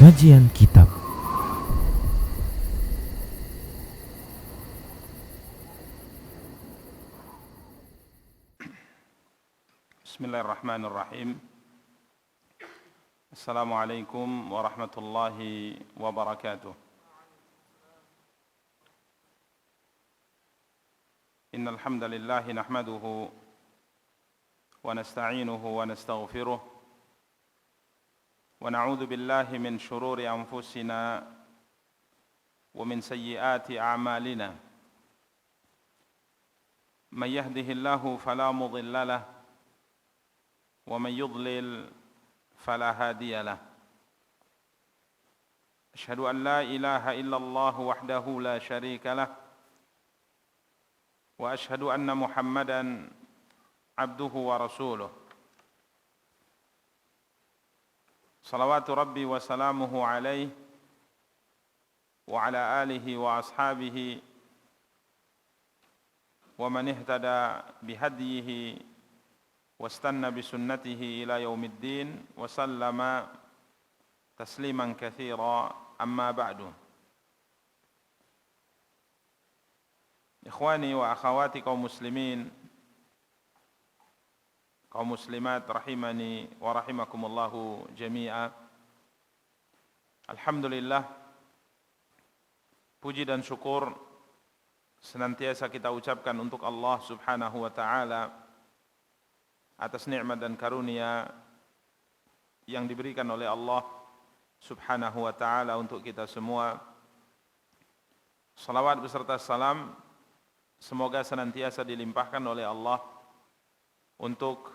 Kajian Kitab. Bismillahirrahmanirrahim. Assalamualaikum warahmatullahi wabarakatuh. Innal hamdalillah nahmaduhu wa nasta'inuhu wa nastaghfiruh wa na'udzu billahi min shururi anfusina wa min sayyiati a'malina. Man yahdihillahu fala mudilla lahu ومن يضلل فلا هادي له أشهد أن لا إله إلا الله وحده لا شريك له وأشهد أن محمدا عبده ورسوله صلوات ربي وسلامه عليه وعلى آله وأصحابه ومن اهتدى بهديه واستنى بسنته إلى يوم الدين وسلم تسليما كثيرا أما بعد. إخواني وأخواتي kaum muslimin, kaum muslimat rahimani wa rahimakumullahu jami'a. Alhamdulillah, puji dan syukur senantiasa kita ucapkan untuk Allah Subhanahu wa taala atas nikmat dan karunia yang diberikan oleh Allah Subhanahu wa taala untuk kita semua. Salawat beserta salam semoga senantiasa dilimpahkan oleh Allah untuk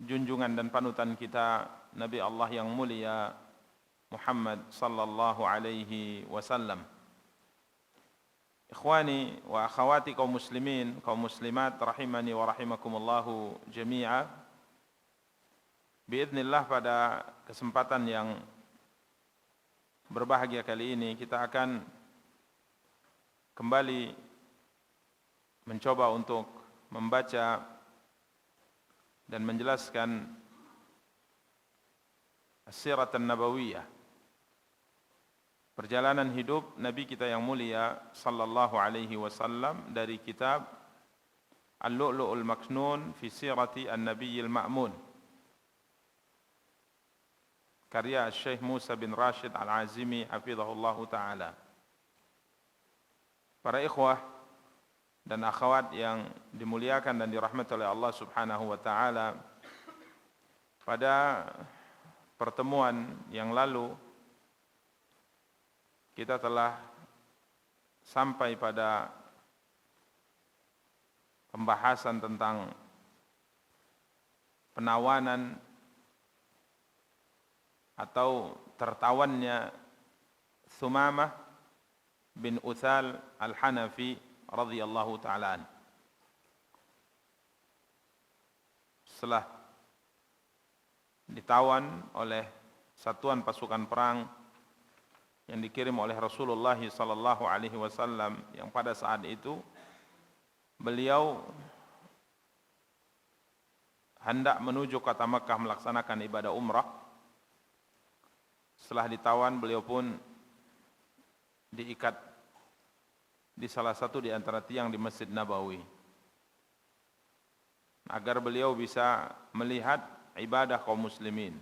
junjungan dan panutan kita Nabi Allah yang mulia Muhammad sallallahu alaihi wasallam. Ikhwani wa akhawati kaum muslimin, kaum muslimat rahimani wa rahimakumullahu jami'a. Biidznillah, pada kesempatan yang berbahagia kali ini kita akan kembali mencoba untuk membaca dan menjelaskan As-Sirah An-Nabawiyah, perjalanan hidup Nabi kita yang mulia sallallahu alaihi wasallam, dari kitab Al-Lu'lu'ul Maknun fi Sirati An-Nabiyyil Ma'mun, karya Syekh Musa bin Rashid Al-Azimi hafizahullahu taala. Para ikhwah dan akhwat yang dimuliakan dan dirahmati oleh Allah Subhanahu wa taala, pada pertemuan yang lalu kita telah sampai pada pembahasan tentang penawanan atau tertawannya Thumamah bin Uthal Al-Hanafi radhiyallahu ta'ala an. Setelah ditawan oleh satuan pasukan perang yang dikirim oleh Rasulullah sallallahu alaihi wasallam, yang pada saat itu beliau hendak menuju kota Makkah melaksanakan ibadah umrah. Setelah ditawan, beliau pun diikat di salah satu di antara tiang di Masjid Nabawi agar beliau bisa melihat ibadah kaum muslimin,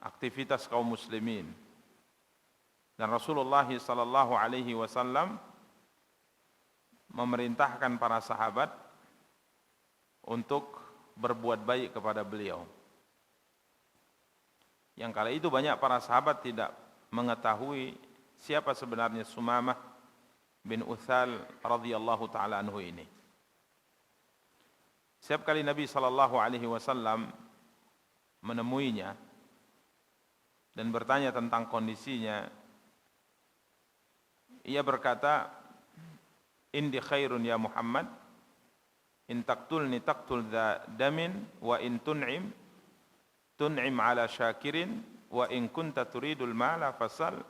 aktivitas kaum muslimin. Dan Rasulullah sallallahu alaihi wasallam memerintahkan para sahabat untuk berbuat baik kepada beliau. Yang kala itu banyak para sahabat tidak mengetahui siapa sebenarnya Sumamah bin Uthal radhiyallahu taala anhu ini. Setiap kali Nabi sallallahu alaihi wasallam menemuinya dan bertanya tentang kondisinya, ia berkata, "Indi khairun ya Muhammad, in taqtulni taqtul dha damin, wa in tun'im ala syakirin, wa in kunta turidul mala fasal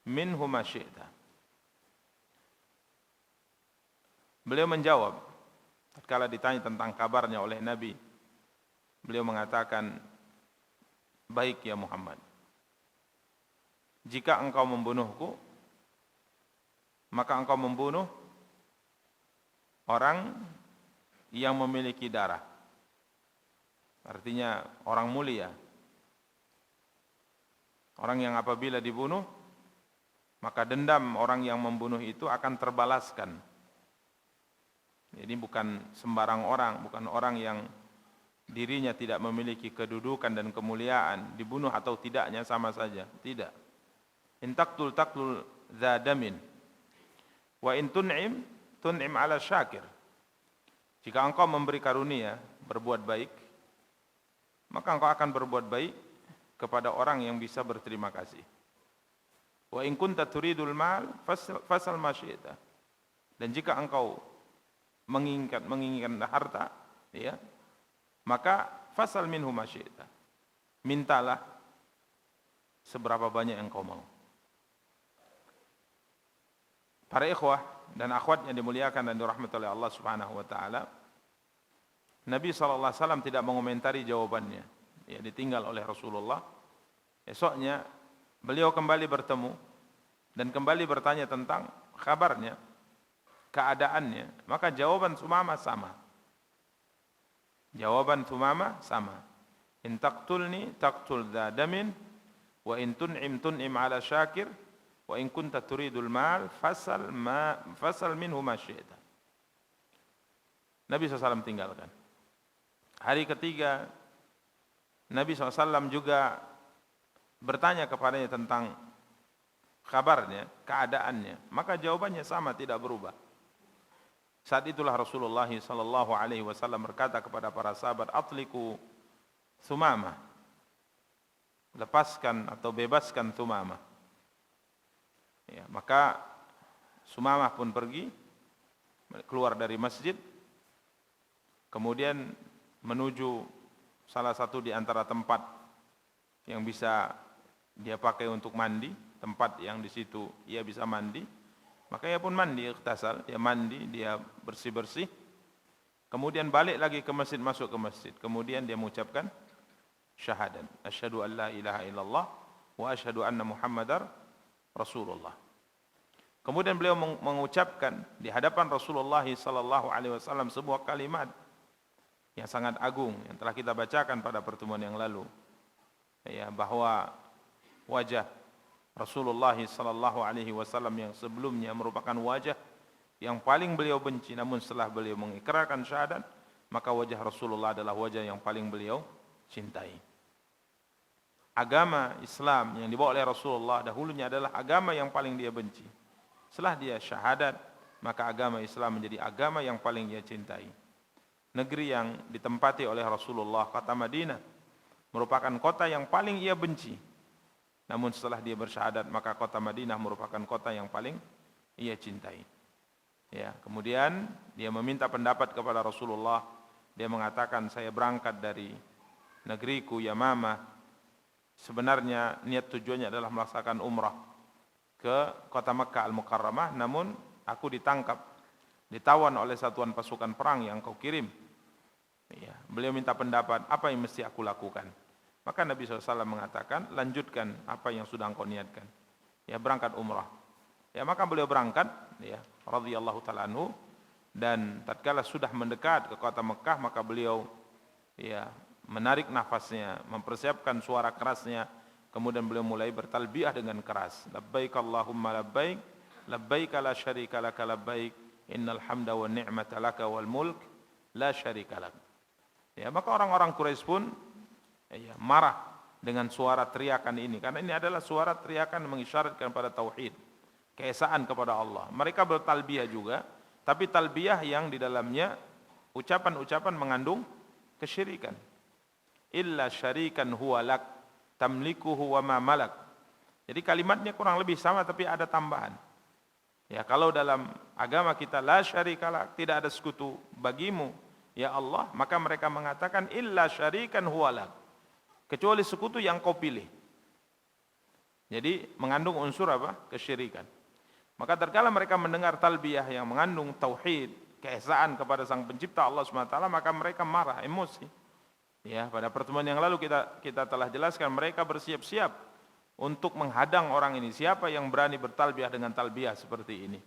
minhu ma syi'ta." Beliau menjawab tatkala ditanya tentang kabarnya oleh Nabi, beliau mengatakan, baik ya Muhammad. Jika engkau membunuhku, maka engkau membunuh orang yang memiliki darah. Artinya orang mulia. Orang yang apabila dibunuh, maka dendam orang yang membunuh itu akan terbalaskan. Jadi bukan sembarang orang, bukan orang yang dirinya tidak memiliki kedudukan dan kemuliaan, dibunuh atau tidaknya sama saja, tidak. In taqtul taqtul dza damin wa in tun'im ala syakir. Jika engkau memberi karunia, berbuat baik, maka engkau akan berbuat baik kepada orang yang bisa berterima kasih. Wa in kunta turidul mal fasal ma syi'ta. Dan jika engkau menginginkan harta, ya, maka fasal minhu ma syi'ta. Mintalah seberapa banyak yang kau mau. Para ikhwah dan akhwat yang dimuliakan dan dirahmati oleh Allah Subhanahu wa taala, Nabi SAW tidak mengomentari jawabannya. Ya, ditinggal oleh Rasulullah. Esoknya beliau kembali bertemu dan kembali bertanya tentang kabarnya, keadaannya. Maka jawaban Sumamah sama. Jawaban Sumamah sama. In taqtulni taqtul dza damin wa in tun'im ala syakir wa in kunta turidul mal fasal minhu ma syi'ta. Nabi SAW tinggalkan. Hari ketiga Nabi SAW juga bertanya kepadanya tentang kabarnya, keadaannya. Maka jawabannya sama, tidak berubah. Saat itulah Rasulullah SAW berkata kepada para sahabat, atliku Sumamah, lepaskan atau bebaskan Sumamah. Ya, maka Sumamah pun pergi, keluar dari masjid, kemudian menuju salah satu di antara tempat yang bisa dia pakai untuk mandi, tempat yang di situ ia bisa mandi. Maka ia pun mandi, ikhtasal, dia mandi, dia bersih-bersih. Kemudian balik lagi ke masjid, masuk ke masjid. Kemudian dia mengucapkan syahadat, asyhadu an la ilaha illallah wa asyhadu anna Muhammadar Rasulullah. Kemudian beliau mengucapkan di hadapan Rasulullah SAW sebuah kalimat yang sangat agung yang telah kita bacakan pada pertemuan yang lalu, ya, bahwa wajah Rasulullah SAW yang sebelumnya merupakan wajah yang paling beliau benci, namun setelah beliau mengikrarkan syahadat, maka wajah Rasulullah adalah wajah yang paling beliau cintai. Agama Islam yang dibawa oleh Rasulullah dahulunya adalah agama yang paling dia benci. Setelah dia syahadat, maka agama Islam menjadi agama yang paling dia cintai. Negeri yang ditempati oleh Rasulullah, kota Madinah, merupakan kota yang paling ia benci. Namun setelah dia bersyahadat, maka kota Madinah merupakan kota yang paling ia cintai. Ya, kemudian dia meminta pendapat kepada Rasulullah. Dia mengatakan, saya berangkat dari negeriku Yamamah. Sebenarnya niat tujuannya adalah melaksanakan umrah ke kota Makkah Al-Mukarramah, namun aku ditangkap, ditawan oleh satuan pasukan perang yang kau kirim. Ya, beliau minta pendapat, apa yang mesti aku lakukan? Maka Nabi SAW mengatakan, lanjutkan apa yang sudah engkau niatkan. Ya, berangkat umrah. Ya, maka beliau berangkat, ya, radhiyallahu ta'ala anhu, dan tatkala sudah mendekat ke kota Mekah, maka beliau, ya, menarik nafasnya, mempersiapkan suara kerasnya, kemudian beliau mulai bertalbiyah dengan keras. Labbaik Allahumma labbaik, labbaik la syarika laka labbaik, innal hamda wa ni'mata laka wal mulk la syarika lak. Ya, maka orang-orang Quraisy pun, ya, marah dengan suara teriakan ini, karena ini adalah suara teriakan mengisyaratkan pada tauhid, keesaan kepada Allah. Mereka bertalbiyah juga, tapi talbiyah yang di dalamnya ucapan-ucapan mengandung kesyirikan. Illa syarikan huwa lak tamlikuhu wa ma malak. Jadi kalimatnya kurang lebih sama tapi ada tambahan. Ya, kalau dalam agama kita la syarika lak, tidak ada sekutu bagimu ya Allah, maka mereka mengatakan illa syarikan huwa lak, kecuali sekutu yang kau pilih. Jadi mengandung unsur apa? Kesyirikan. Maka tatkala mereka mendengar talbiyah yang mengandung tauhid, keesaan kepada Sang Pencipta Allah SWT, maka mereka marah, emosi. Ya, pada pertemuan yang lalu kita telah jelaskan mereka bersiap-siap untuk menghadang orang ini. Siapa yang berani bertalbiyah dengan talbiyah seperti ini?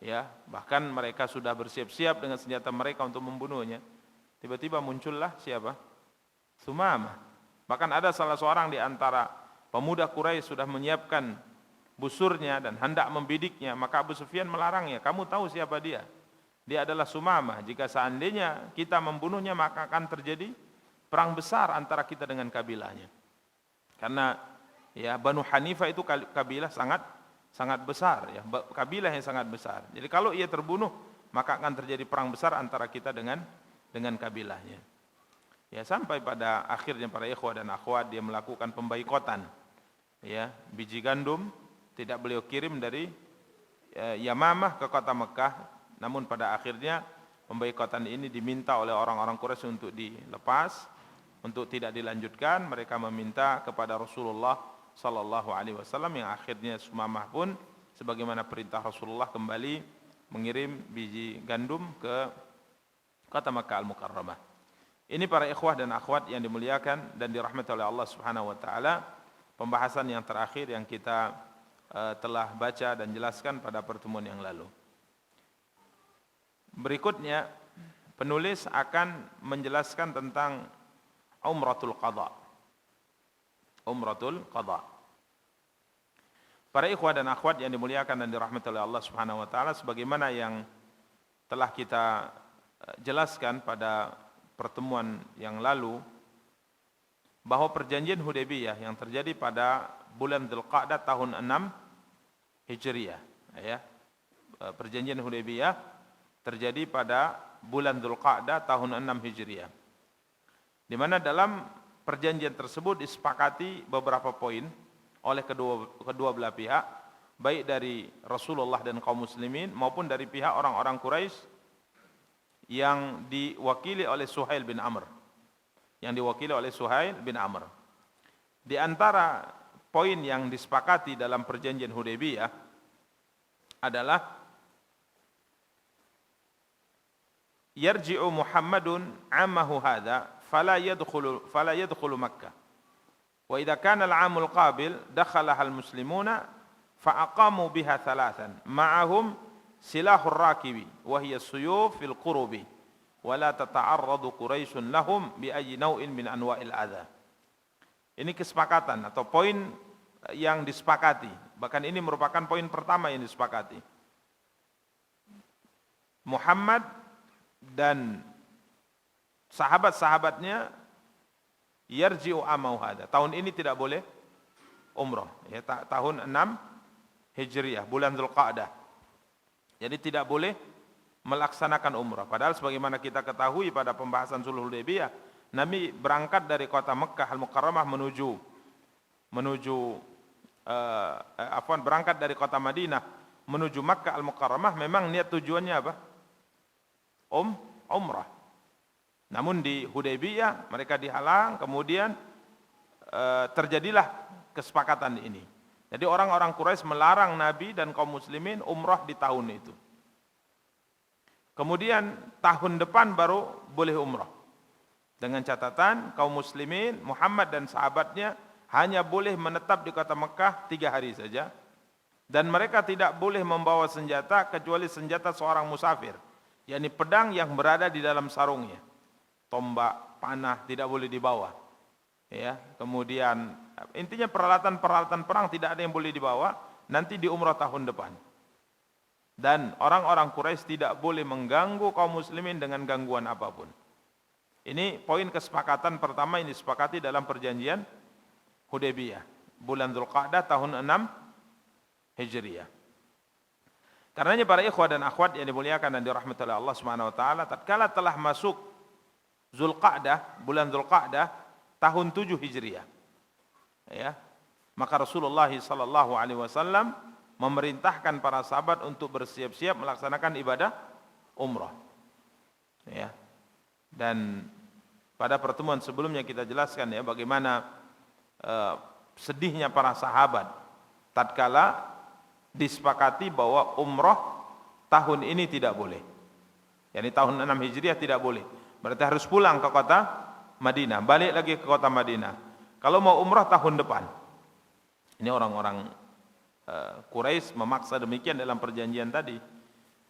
Ya, bahkan mereka sudah bersiap-siap dengan senjata mereka untuk membunuhnya. Tiba-tiba muncullah siapa? Sumamah. Bahkan ada salah seorang di antara pemuda Quraisy sudah menyiapkan busurnya dan hendak membidiknya, maka Abu Sufyan melarangnya. Kamu tahu siapa dia? Dia adalah Sumamah. Jika seandainya kita membunuhnya, maka akan terjadi perang besar antara kita dengan kabilahnya. Karena ya Banu Hanifah itu kabilah sangat besar, ya, kabilah yang sangat besar. Jadi kalau ia terbunuh, maka akan terjadi perang besar antara kita dengan kabilahnya. Ya, sampai pada akhirnya para ikhwah dan akhwat dia melakukan pembaikotan. Ya, biji gandum tidak beliau kirim dari Yamamah ke kota Mekah, namun pada akhirnya pembaikotan ini diminta oleh orang-orang Quraisy untuk dilepas, untuk tidak dilanjutkan. Mereka meminta kepada Rasulullah sallallahu alaihi wasallam, yang akhirnya Sumamah pun sebagaimana perintah Rasulullah kembali mengirim biji gandum ke kota Makkah Al-Mukarramah. Ini para ikhwah dan akhwat yang dimuliakan dan dirahmati oleh Allah Subhanahu wa taala, pembahasan yang terakhir yang kita telah baca dan jelaskan pada pertemuan yang lalu. Berikutnya penulis akan menjelaskan tentang Umratul Qadha. Umratul Qadha. Para ikhwah dan akhwat yang dimuliakan dan dirahmati oleh Allah Subhanahu wa taala, sebagaimana yang telah kita jelaskan pada pertemuan yang lalu, bahwa perjanjian Hudaybiyah yang terjadi pada bulan Dzulqa'dah tahun 6 Hijriah, ya. Perjanjian Hudaybiyah terjadi pada bulan Dzulqa'dah tahun 6 Hijriah. Di mana dalam perjanjian tersebut disepakati beberapa poin oleh kedua belah pihak, baik dari Rasulullah dan kaum muslimin maupun dari pihak orang-orang Quraisy yang diwakili oleh Suhail bin Amr. Di antara poin yang disepakati dalam perjanjian Hudaybiyah adalah yarji'u Muhammadun ammahu hadza fala yadkhulu Makkah. Wa idza kana al-'amul qabil dakhalaha al-muslimuna fa aqamu biha thalathan ma'ahum silahur rakibi wa hiya as-suyuf fil qurubi wa la tata'arradu Quraisyun lahum bi ayyi naw'in min anwa'il adza. Ini kesepakatan atau poin yang disepakati. Bahkan ini merupakan poin pertama yang disepakati. Muhammad dan sahabat-sahabatnya yarji'u amau hada. Tahun ini tidak boleh umrah, ya, tahun 6 Hijriah, bulan Dzulqa'dah. Jadi tidak boleh melaksanakan umrah. Padahal sebagaimana kita ketahui pada pembahasan Sulhul Hudaybiyah, Nabi berangkat dari kota Mekkah Al-Mukarramah berangkat dari kota Madinah menuju Makkah Al-Mukarramah, memang niat tujuannya apa? Umrah. Namun di Hudaybiyah mereka dihalang, kemudian terjadilah kesepakatan ini. Jadi orang-orang Quraisy melarang Nabi dan kaum muslimin umrah di tahun itu. Kemudian tahun depan baru boleh umrah. Dengan catatan kaum muslimin, Muhammad dan sahabatnya hanya boleh menetap di kota Mekah 3 hari saja. Dan mereka tidak boleh membawa senjata kecuali senjata seorang musafir, yakni pedang yang berada di dalam sarungnya. Tombak, panah tidak boleh dibawa. Ya, kemudian intinya peralatan perang tidak ada yang boleh dibawa nanti di umrah tahun depan. Dan orang-orang Quraisy tidak boleh mengganggu kaum muslimin dengan gangguan apapun. Ini poin kesepakatan pertama yang disepakati dalam perjanjian Hudaybiyah, bulan Dzulqa'dah tahun 6 Hijriah. Karenanya para ikhwah dan akhwat yang dimuliakan dan dirahmati oleh Allah Subhanahu wa taala, tatkala telah masuk Dzulqa'dah, bulan Dzulqa'dah tahun 7 Hijriah, ya, maka Rasulullah sallallahu alaihi wasallam memerintahkan para sahabat untuk bersiap-siap melaksanakan ibadah umrah. Ya. Dan pada pertemuan sebelumnya kita jelaskan, ya, bagaimana sedihnya para sahabat tatkala disepakati bahwa umrah tahun ini tidak boleh. Yani tahun 6 Hijriah tidak boleh. Berarti harus pulang ke kota Madinah, balik lagi ke kota Madinah. Kalau mau umrah tahun depan. Ini orang-orang Quraisy memaksa demikian dalam perjanjian tadi.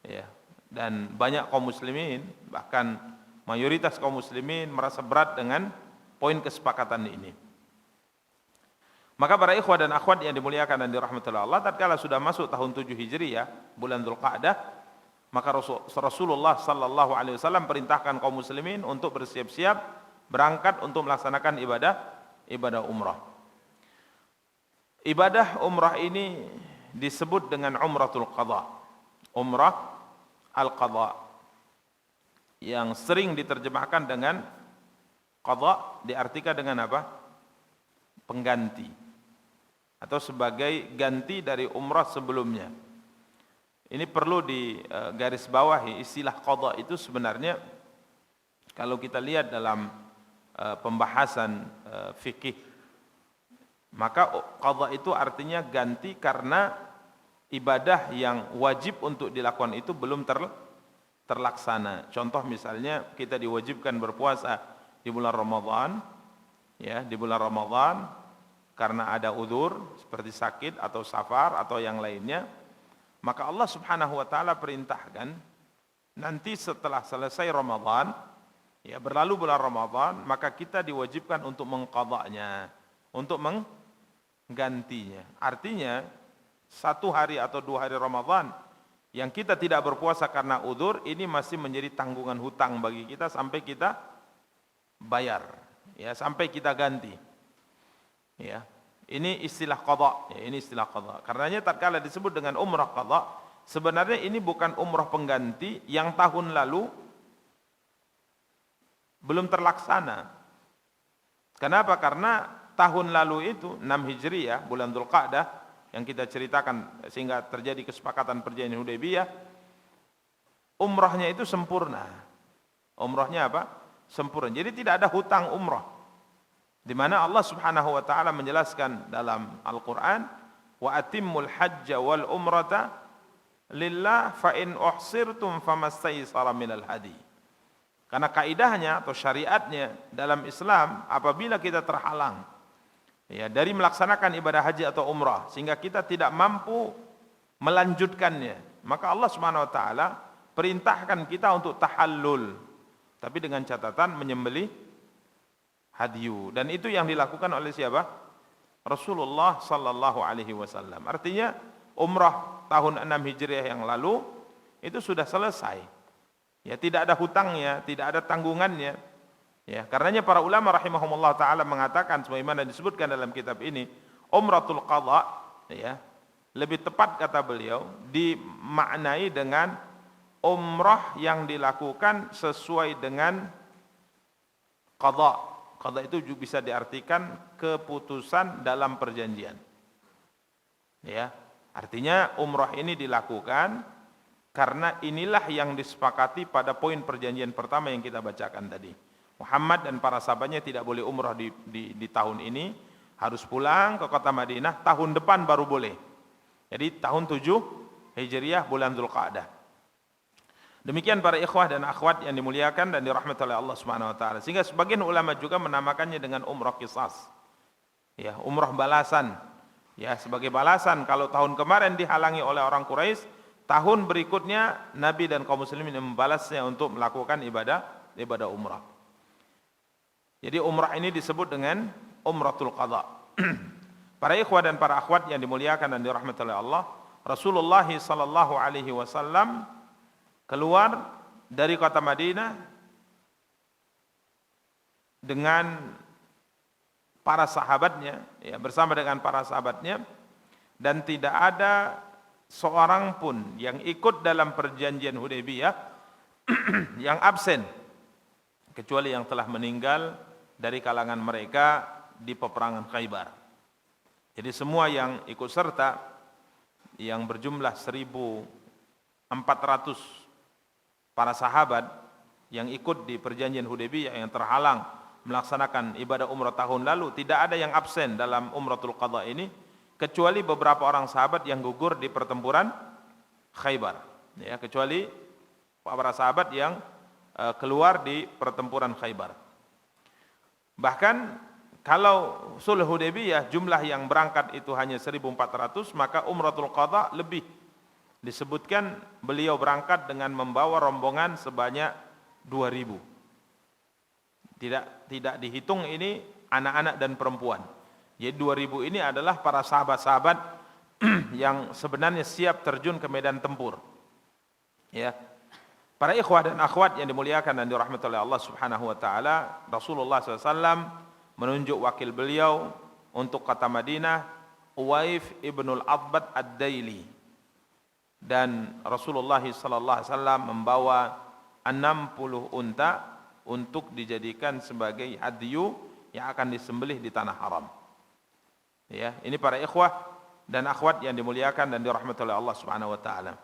Ya. Dan banyak kaum muslimin, bahkan mayoritas kaum muslimin merasa berat dengan poin kesepakatan ini. Maka para ikhwah dan akhwat yang dimuliakan dan dirahmati Allah, tatkala sudah masuk tahun 7 Hijriah, bulan Dzulqa'dah, maka Rasulullah sallallahu alaihi wasallam perintahkan kaum muslimin untuk bersiap-siap berangkat untuk melaksanakan ibadah umrah. Ibadah umrah ini disebut dengan umratul qadha. Umrah al-qadha, yang sering diterjemahkan dengan qadha, diartikan dengan apa? Pengganti, atau sebagai ganti dari umrah sebelumnya. Ini perlu digarisbawahi, istilah qadha itu sebenarnya kalau kita lihat dalam pembahasan fikih, maka qadha itu artinya ganti karena ibadah yang wajib untuk dilakukan itu belum terlaksana. Contoh misalnya kita diwajibkan berpuasa di bulan Ramadan, ya, di bulan Ramadan karena ada udzur seperti sakit atau safar atau yang lainnya, maka Allah Subhanahu wa taala perintahkan nanti setelah selesai Ramadan, ya, berlalu bulan Ramadan, maka kita diwajibkan untuk mengqadha'nya, untuk menggantinya. Artinya 1 hari atau 2 hari Ramadan yang kita tidak berpuasa karena udzur, ini masih menjadi tanggungan hutang bagi kita sampai kita bayar, ya, sampai kita ganti. Ya, ini istilah qadha, ya, ini istilah qadha. Karenanya tatkala disebut dengan umrah qadha, sebenarnya ini bukan umrah pengganti yang tahun lalu belum terlaksana. Kenapa? Karena tahun lalu itu 6 Hijriah, bulan Dzulqa'dah yang kita ceritakan sehingga terjadi kesepakatan perjanjian Hudaybiyah, umrahnya itu sempurna. Umrahnya apa? Sempurna. Jadi tidak ada hutang umrah. Di mana Allah Subhanahu wa taala menjelaskan dalam Al-Qur'an, wa atimmul hajja wal umrata lillah fa in uhsirtum famastaysara minal hadi. Karena kaidahnya atau syariatnya dalam Islam, apabila kita terhalang, ya, dari melaksanakan ibadah haji atau umrah sehingga kita tidak mampu melanjutkannya, maka Allah Subhanahu wa taala perintahkan kita untuk tahallul, tapi dengan catatan menyembelih hadyu, dan itu yang dilakukan oleh siapa? Rasulullah sallallahu alaihi wasallam. Artinya umrah tahun 6 Hijriah yang lalu itu sudah selesai. Ya, tidak ada hutangnya, tidak ada tanggungannya. Ya, karenanya para ulama rahimahumullah taala mengatakan sebagaimana disebutkan dalam kitab ini, umratul qadha, ya, lebih tepat kata beliau dimaknai dengan umrah yang dilakukan sesuai dengan qadha. Qadha itu juga bisa diartikan keputusan dalam perjanjian. Ya, artinya umrah ini dilakukan karena inilah yang disepakati pada poin perjanjian pertama yang kita bacakan tadi. Muhammad dan para sahabatnya tidak boleh umrah di tahun ini, harus pulang ke kota Madinah, tahun depan baru boleh. Jadi tahun 7 Hijriah bulan Dzulqa'dah. Demikian para ikhwah dan akhwat yang dimuliakan dan dirahmati oleh Allah Subhanahu wa taala. Sehingga sebagian ulama juga menamakannya dengan umrah qisas. Ya, umrah balasan. Ya, sebagai balasan kalau tahun kemarin dihalangi oleh orang Quraisy, tahun berikutnya Nabi dan kaum muslimin membalasnya untuk melakukan ibadah umrah. Jadi umrah ini disebut dengan umratul qadha. Para ikhwah dan para akhwat yang dimuliakan dan dirahmati oleh Allah, Rasulullah sallallahu alaihi wasallam keluar dari kota Madinah dengan para sahabatnya, ya, bersama dengan para sahabatnya, dan tidak ada seorang pun yang ikut dalam perjanjian Hudaybiyah yang absen kecuali yang telah meninggal dari kalangan mereka di peperangan Khaybar. Jadi semua yang ikut serta yang berjumlah 1.400 para sahabat yang ikut di perjanjian Hudaybiyah yang terhalang melaksanakan ibadah umrah tahun lalu, tidak ada yang absen dalam umratul qadha ini kecuali beberapa orang sahabat yang gugur di pertempuran Khaybar. Ya, kecuali para sahabat yang keluar di pertempuran Khaybar. Bahkan kalau sulh Hudaybiyah jumlah yang berangkat itu hanya 1.400, maka umratul qadha lebih. Disebutkan beliau berangkat dengan membawa rombongan sebanyak 2.000. Tidak dihitung ini anak-anak dan perempuan. Jadi 2.000 ini adalah para sahabat-sahabat yang sebenarnya siap terjun ke medan tempur. Ya. Para ikhwah dan akhwat yang dimuliakan dan dirahmati oleh Allah Subhanahu wa taala, Rasulullah SAW menunjuk wakil beliau untuk kota Madinah, Uwaif ibnul Adbad ad-Daili. Dan Rasulullah SAW membawa 60 unta untuk dijadikan sebagai hadyu yang akan disembelih di tanah haram. Ya, ini para ikhwah dan akhwat yang dimuliakan dan dirahmati oleh Allah Subhanahu wa taala.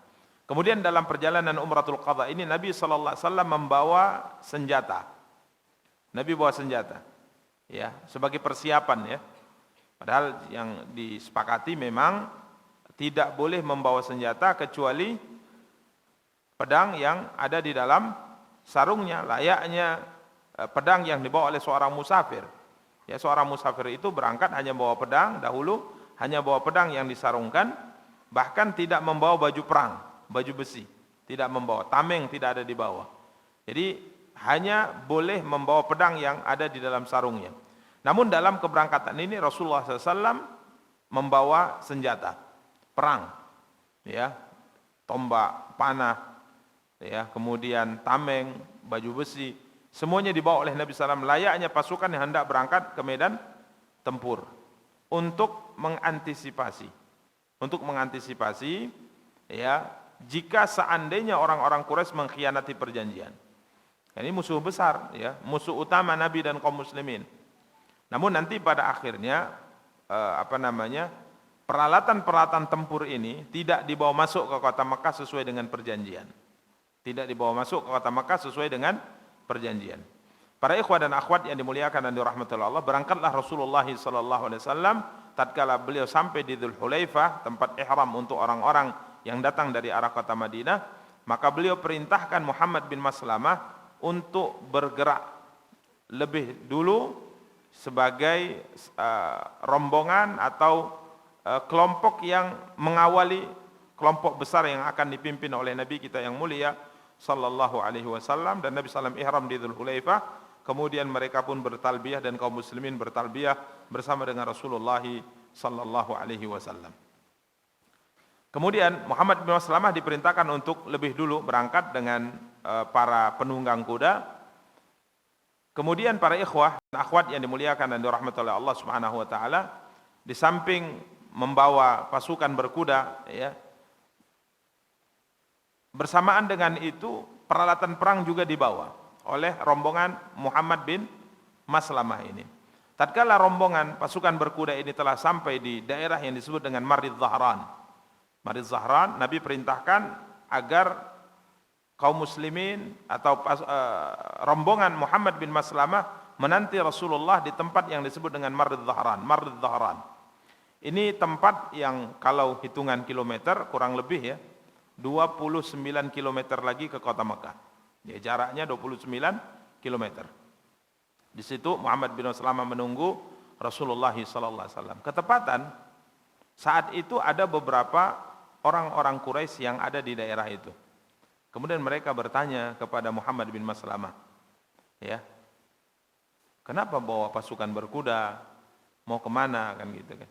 Kemudian dalam perjalanan umratul qadha ini Nabi sallallahu alaihi wasallam membawa senjata. Nabi bawa senjata. Ya, sebagai persiapan ya. Padahal yang disepakati memang tidak boleh membawa senjata kecuali pedang yang ada di dalam sarungnya, layaknya pedang yang dibawa oleh seorang musafir. Ya, seorang musafir itu berangkat hanya bawa pedang dahulu, hanya bawa pedang yang disarungkan, bahkan tidak membawa baju perang, baju besi, tidak membawa, tameng tidak ada di bawah. Jadi hanya boleh membawa pedang yang ada di dalam sarungnya. Namun dalam keberangkatan ini Rasulullah SAW membawa senjata perang, ya, tombak, panah, ya, kemudian tameng, baju besi, semuanya dibawa oleh Nabi SAW layaknya pasukan yang hendak berangkat ke medan tempur untuk mengantisipasi, ya, jika seandainya orang-orang Quraisy mengkhianati perjanjian. Ini musuh besar, ya, musuh utama Nabi dan kaum muslimin. Namun nanti pada akhirnya peralatan-peralatan tempur ini tidak dibawa masuk ke kota Mekah sesuai dengan perjanjian. Tidak dibawa masuk ke kota Mekah sesuai dengan perjanjian. Para ikhwah dan akhwat yang dimuliakan dan dirahmati Allah, berangkatlah Rasulullah sallallahu alaihi wasallam tatkala beliau sampai di Dzulhulaifah, tempat ihram untuk orang-orang yang datang dari arah kota Madinah, maka beliau perintahkan Muhammad bin Maslamah untuk bergerak lebih dulu sebagai rombongan atau kelompok yang mengawali kelompok besar yang akan dipimpin oleh Nabi kita yang mulia sallallahu alaihi wasallam. Dan Nabi sallam ihram di Dzulhulaifah, kemudian mereka pun bertalbiyah dan kaum muslimin bertalbiyah bersama dengan Rasulullah sallallahu alaihi wasallam. Kemudian Muhammad bin Maslamah diperintahkan untuk lebih dulu berangkat dengan para penunggang kuda. Kemudian para ikhwah dan akhwat yang dimuliakan dan dirahmati oleh Allah Subhanahu wa taala, di samping membawa pasukan berkuda, ya, bersamaan dengan itu peralatan perang juga dibawa oleh rombongan Muhammad bin Maslamah ini. Tatkala rombongan pasukan berkuda ini telah sampai di daerah yang disebut dengan Marid Zahran. Marid Zahran, Nabi perintahkan agar kaum muslimin atau rombongan Muhammad bin Maslamah menanti Rasulullah di tempat yang disebut dengan Marid Zahran. Marid Zahran ini tempat yang kalau hitungan kilometer kurang lebih ya 29 kilometer lagi ke kota Mekah. Ya, jaraknya 29 kilometer. Di situ Muhammad bin Maslamah menunggu Rasulullah SAW. Ketepatan saat itu ada beberapa orang-orang Quraisy yang ada di daerah itu. Kemudian mereka bertanya kepada Muhammad bin Maslamah, ya, kenapa bawa pasukan berkuda, mau kemana, kan gitu kan.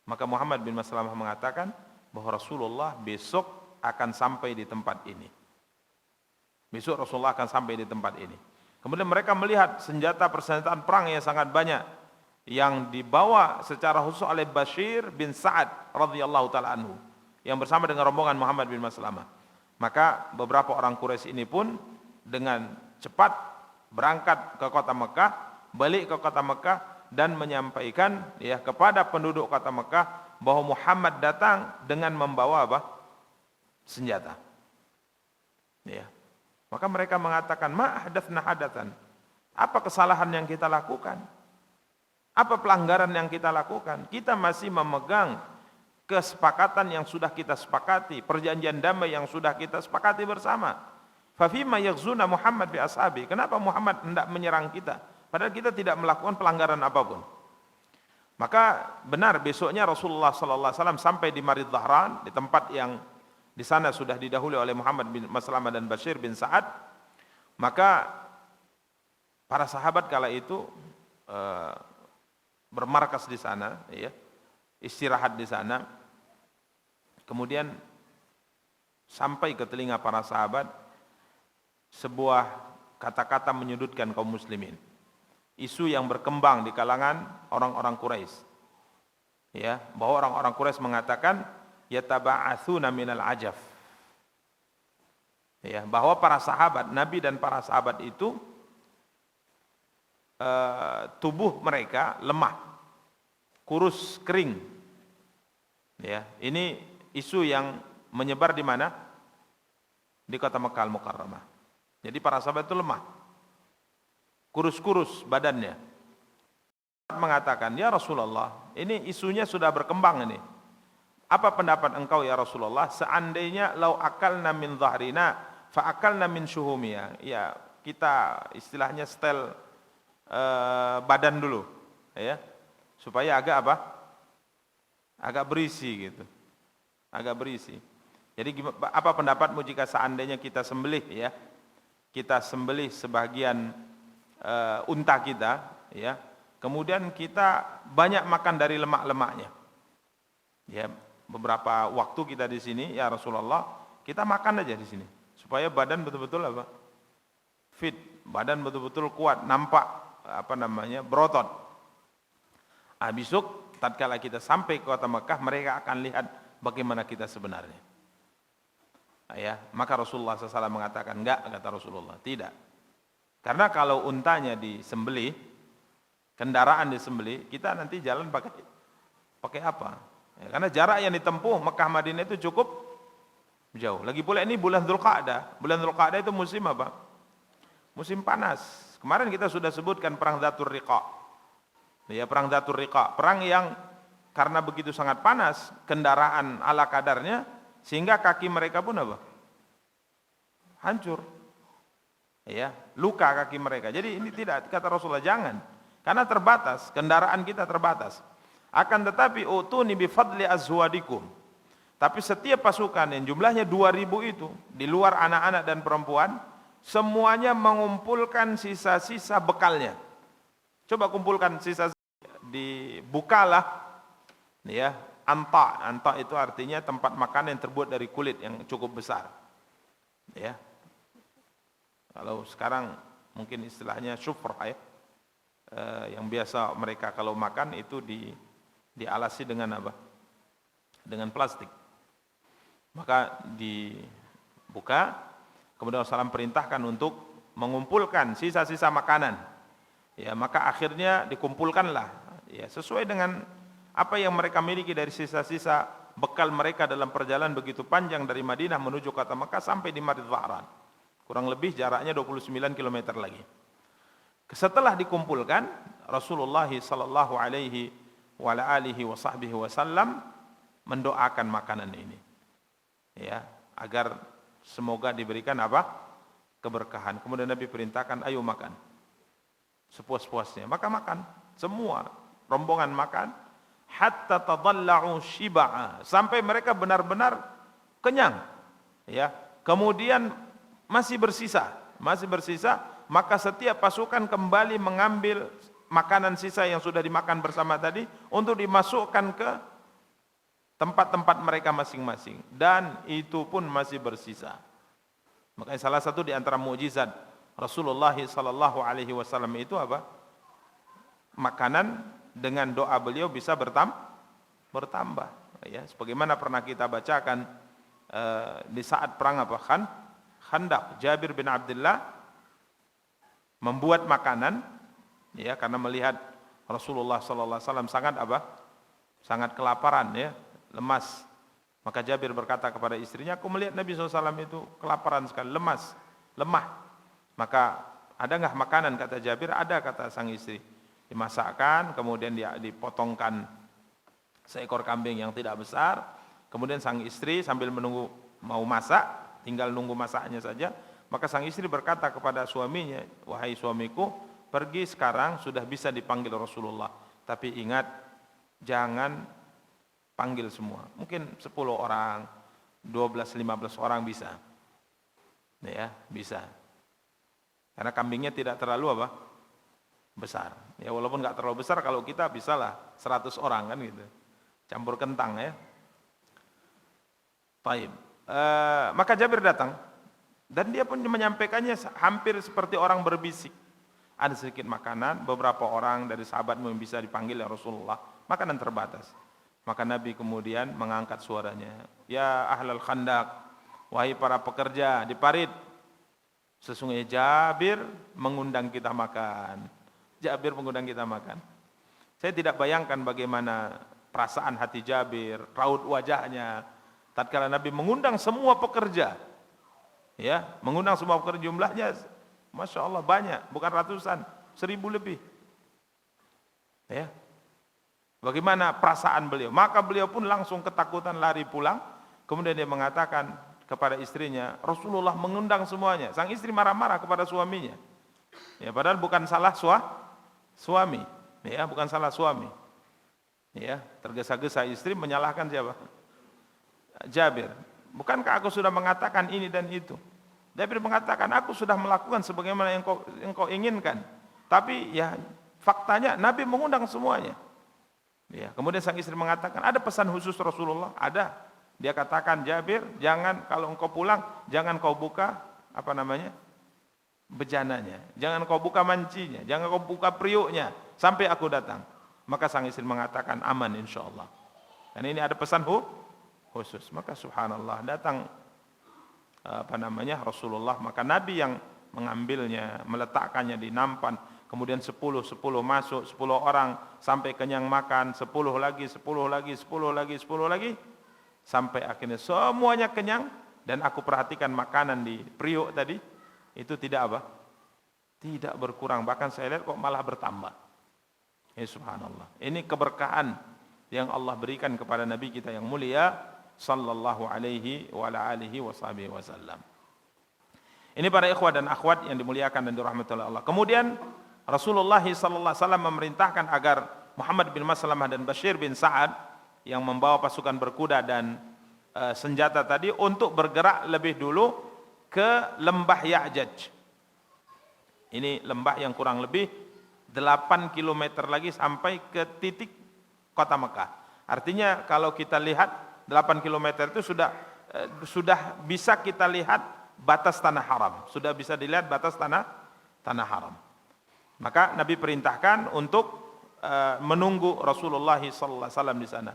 Maka Muhammad bin Maslamah mengatakan bahwa Rasulullah besok akan sampai di tempat ini. Besok Rasulullah akan sampai di tempat ini. Kemudian mereka melihat persenjataan perang yang sangat banyak yang dibawa secara khusus oleh Bashir bin Sa'ad radhiyallahu taala anhu yang bersama dengan rombongan Muhammad bin Maslamah. Maka beberapa orang Quraisy ini pun dengan cepat berangkat ke kota Mekah, balik ke kota Mekah dan menyampaikan ya kepada penduduk kota Mekah bahwa Muhammad datang dengan membawa apa? Senjata. Ya. Maka mereka mengatakan, "Ma ahdatsna hadatsan." Apa kesalahan yang kita lakukan? Apa pelanggaran yang kita lakukan? Kita masih memegang kesepakatan yang sudah kita sepakati, perjanjian damai yang sudah kita sepakati bersama. Fa fima yaghzuna Muhammad bi ashabi? Kenapa Muhammad hendak menyerang kita Padahal kita tidak melakukan pelanggaran apapun. Maka benar besoknya Rasulullah sallallahu alaihi wasallam sampai di Marid Dhahran, di tempat yang di sana sudah didahului oleh Muhammad bin Maslamah dan Bashir bin Sa'ad. Maka para sahabat kala itu bermarkas di sana, ya, istirahat di sana. Kemudian sampai ke telinga para sahabat sebuah kata-kata menyudutkan kaum muslimin. Isu yang berkembang di kalangan orang-orang Quraisy. Ya, bahwa orang-orang Quraisy mengatakan yataba'atsuna minal ajaf. Ya, bahwa para sahabat Nabi dan para sahabat itu tubuh mereka lemah, kurus, kering. Ya, ini isu yang menyebar di mana? Di kota Mekkah Al-Mukarramah. Jadi para sahabat itu lemah, kurus-kurus badannya. Mengatakan, ya Rasulullah, ini isunya sudah berkembang ini. Apa pendapat engkau ya Rasulullah? Seandainya lau akalna min dhahrina, fa akalna min syuhumia. Ya, kita istilahnya setel badan dulu, ya, supaya agak apa? Agak berisi gitu, agak berisi. Jadi apa pendapatmu jika seandainya kita sembelih, ya, kita sembelih sebagian unta kita, ya, kemudian kita banyak makan dari lemak-lemaknya. Ya, beberapa waktu kita di sini, ya Rasulullah, kita makan aja di sini supaya badan betul-betul apa? Fit, badan betul-betul kuat, nampak berotot. Besok tatkala kita sampai ke kota Mekah, mereka akan lihat bagaimana kita sebenarnya. Ya, maka Rasulullah SAW mengatakan, enggak, kata Rasulullah, tidak. Karena kalau untanya disembelih, kendaraan disembelih, kita nanti jalan pakai apa? Ya, karena jarak yang ditempuh Mekah Madinah itu cukup jauh. Lagi pula ini bulan Dzulqa'dah. Bulan Dzulqa'dah itu musim apa? Musim panas. Kemarin kita sudah sebutkan perang Dzatur Riqa. Ya, perang Dzatur Riqa, perang yang karena begitu sangat panas, kendaraan ala kadarnya, sehingga kaki mereka pun apa? Hancur. Ya, luka kaki mereka. Jadi ini tidak, kata Rasulullah, jangan. Karena terbatas, kendaraan kita terbatas. Akan tetapi utuni bi fadli azwadikum. Tapi setiap pasukan yang jumlahnya 2000 itu, di luar anak-anak dan perempuan, semuanya mengumpulkan sisa-sisa bekalnya. Coba kumpulkan sisa, dibukalah, ya, anta itu artinya tempat makan yang terbuat dari kulit yang cukup besar. Ya. Kalau sekarang mungkin istilahnya syufrah, ya. Yang biasa mereka kalau makan itu dialasi dengan apa? Dengan plastik. Maka dibuka, kemudian Rasulullah perintahkan untuk mengumpulkan sisa-sisa makanan. Ya, maka akhirnya dikumpulkanlah, ya, sesuai dengan apa yang mereka miliki dari sisa-sisa bekal mereka dalam perjalanan begitu panjang dari Madinah menuju kota Mekah sampai di Marid Dhahran. Kurang lebih jaraknya 29 km lagi. Setelah dikumpulkan, Rasulullah sallallahu alaihi wa alihi wasallam mendoakan makanan ini, ya, agar semoga diberikan apa? Keberkahan. Kemudian Nabi perintahkan, ayo makan sepuas-puasnya. Maka makan, semua rombongan makan, hatta tadalla'u shiba'a, sampai mereka benar-benar kenyang, ya. Kemudian masih bersisa, maka setiap pasukan kembali mengambil makanan sisa yang sudah dimakan bersama tadi untuk dimasukkan ke tempat-tempat mereka masing-masing, dan itu pun masih bersisa. Makanya salah satu di antara mukjizat Rasulullah sallallahu alaihi wasallam itu apa? Makanan dengan doa beliau bisa bertambah, ya, sebagaimana pernah kita bacakan di saat perang apa? Khandaq, Jabir bin Abdullah membuat makanan, ya, karena melihat Rasulullah sallallahu alaihi wasallam sangat apa? Sangat kelaparan, ya, lemas. Maka Jabir berkata kepada istrinya, aku melihat Nabi SAW itu kelaparan sekali, lemah. Maka ada nggak makanan? Kata Jabir, ada, kata sang istri. Dimasakkan, kemudian dipotongkan seekor kambing yang tidak besar. Kemudian sang istri sambil menunggu mau masak, tinggal nunggu masaknya saja. Maka sang istri berkata kepada suaminya, wahai suamiku, pergi sekarang sudah bisa dipanggil Rasulullah. Tapi ingat, jangan panggil semua. Mungkin 10 orang, 12-15 orang bisa. Ya, bisa. Karena kambingnya tidak terlalu apa? Besar. Ya walaupun nggak terlalu besar, kalau kita bisalah 100 orang kan gitu. Campur kentang ya. Baik. Maka Jabir datang dan dia pun menyampaikannya hampir seperti orang berbisik. Ada sedikit makanan, beberapa orang dari sahabatmu yang bisa dipanggil ya Rasulullah, makanan terbatas. Maka Nabi kemudian mengangkat suaranya, ya ahlal khandaq, wahai para pekerja di parit, sesungguhnya Jabir mengundang kita makan. Jabir mengundang kita makan. Saya tidak bayangkan bagaimana perasaan hati Jabir, raut wajahnya tatkala Nabi mengundang semua pekerja. Ya, mengundang semua pekerja, jumlahnya Masya Allah banyak, bukan ratusan, 1000 lebih. Ya. Bagaimana perasaan beliau? Maka beliau pun langsung ketakutan lari pulang. Kemudian dia mengatakan kepada istrinya, Rasulullah mengundang semuanya. Sang istri marah-marah kepada suaminya. Ya, padahal bukan salah suami. Ya, bukan salah suami. Ya, tergesa-gesa istri menyalahkan siapa? Jabir. Bukankah aku sudah mengatakan ini dan itu? Jabir mengatakan, aku sudah melakukan sebagaimana yang kau inginkan. Tapi ya faktanya Nabi mengundang semuanya. Ya, kemudian sang istri mengatakan, ada pesan khusus Rasulullah? Ada. Dia katakan, Jabir, jangan kalau engkau pulang, jangan kau buka bejananya. Jangan kau buka mancinya, jangan kau buka periuknya sampai aku datang. Maka sang istri mengatakan, aman insyaallah. Dan ini ada pesan khusus. Maka subhanallah, datang Rasulullah, maka Nabi yang mengambilnya, meletakkannya di nampan, kemudian 10 masuk, 10 orang sampai kenyang makan, 10 lagi, 10 lagi, 10 lagi, 10 lagi, sampai akhirnya semuanya kenyang. Dan aku perhatikan makanan di periuk tadi, itu tidak tidak berkurang, bahkan saya lihat kok malah bertambah. Ya subhanallah, ini keberkahan yang Allah berikan kepada Nabi kita yang mulia sallallahu alaihi wa ala alihi wasallam. Ini para ikhwah dan akhwat yang dimuliakan dan dirahmati oleh Allah. Kemudian Rasulullah sallallahu alaihi wasallam memerintahkan agar Muhammad bin Maslamah dan Bashir bin Sa'ad yang membawa pasukan berkuda dan senjata tadi untuk bergerak lebih dulu ke lembah Ya'jaj. Ini lembah yang kurang lebih 8 km lagi sampai ke titik kota Mekah. Artinya kalau kita lihat 8 km itu sudah bisa kita lihat batas tanah haram, sudah bisa dilihat batas tanah haram. Maka Nabi perintahkan untuk menunggu Rasulullah sallallahu alaihi wasallam di sana.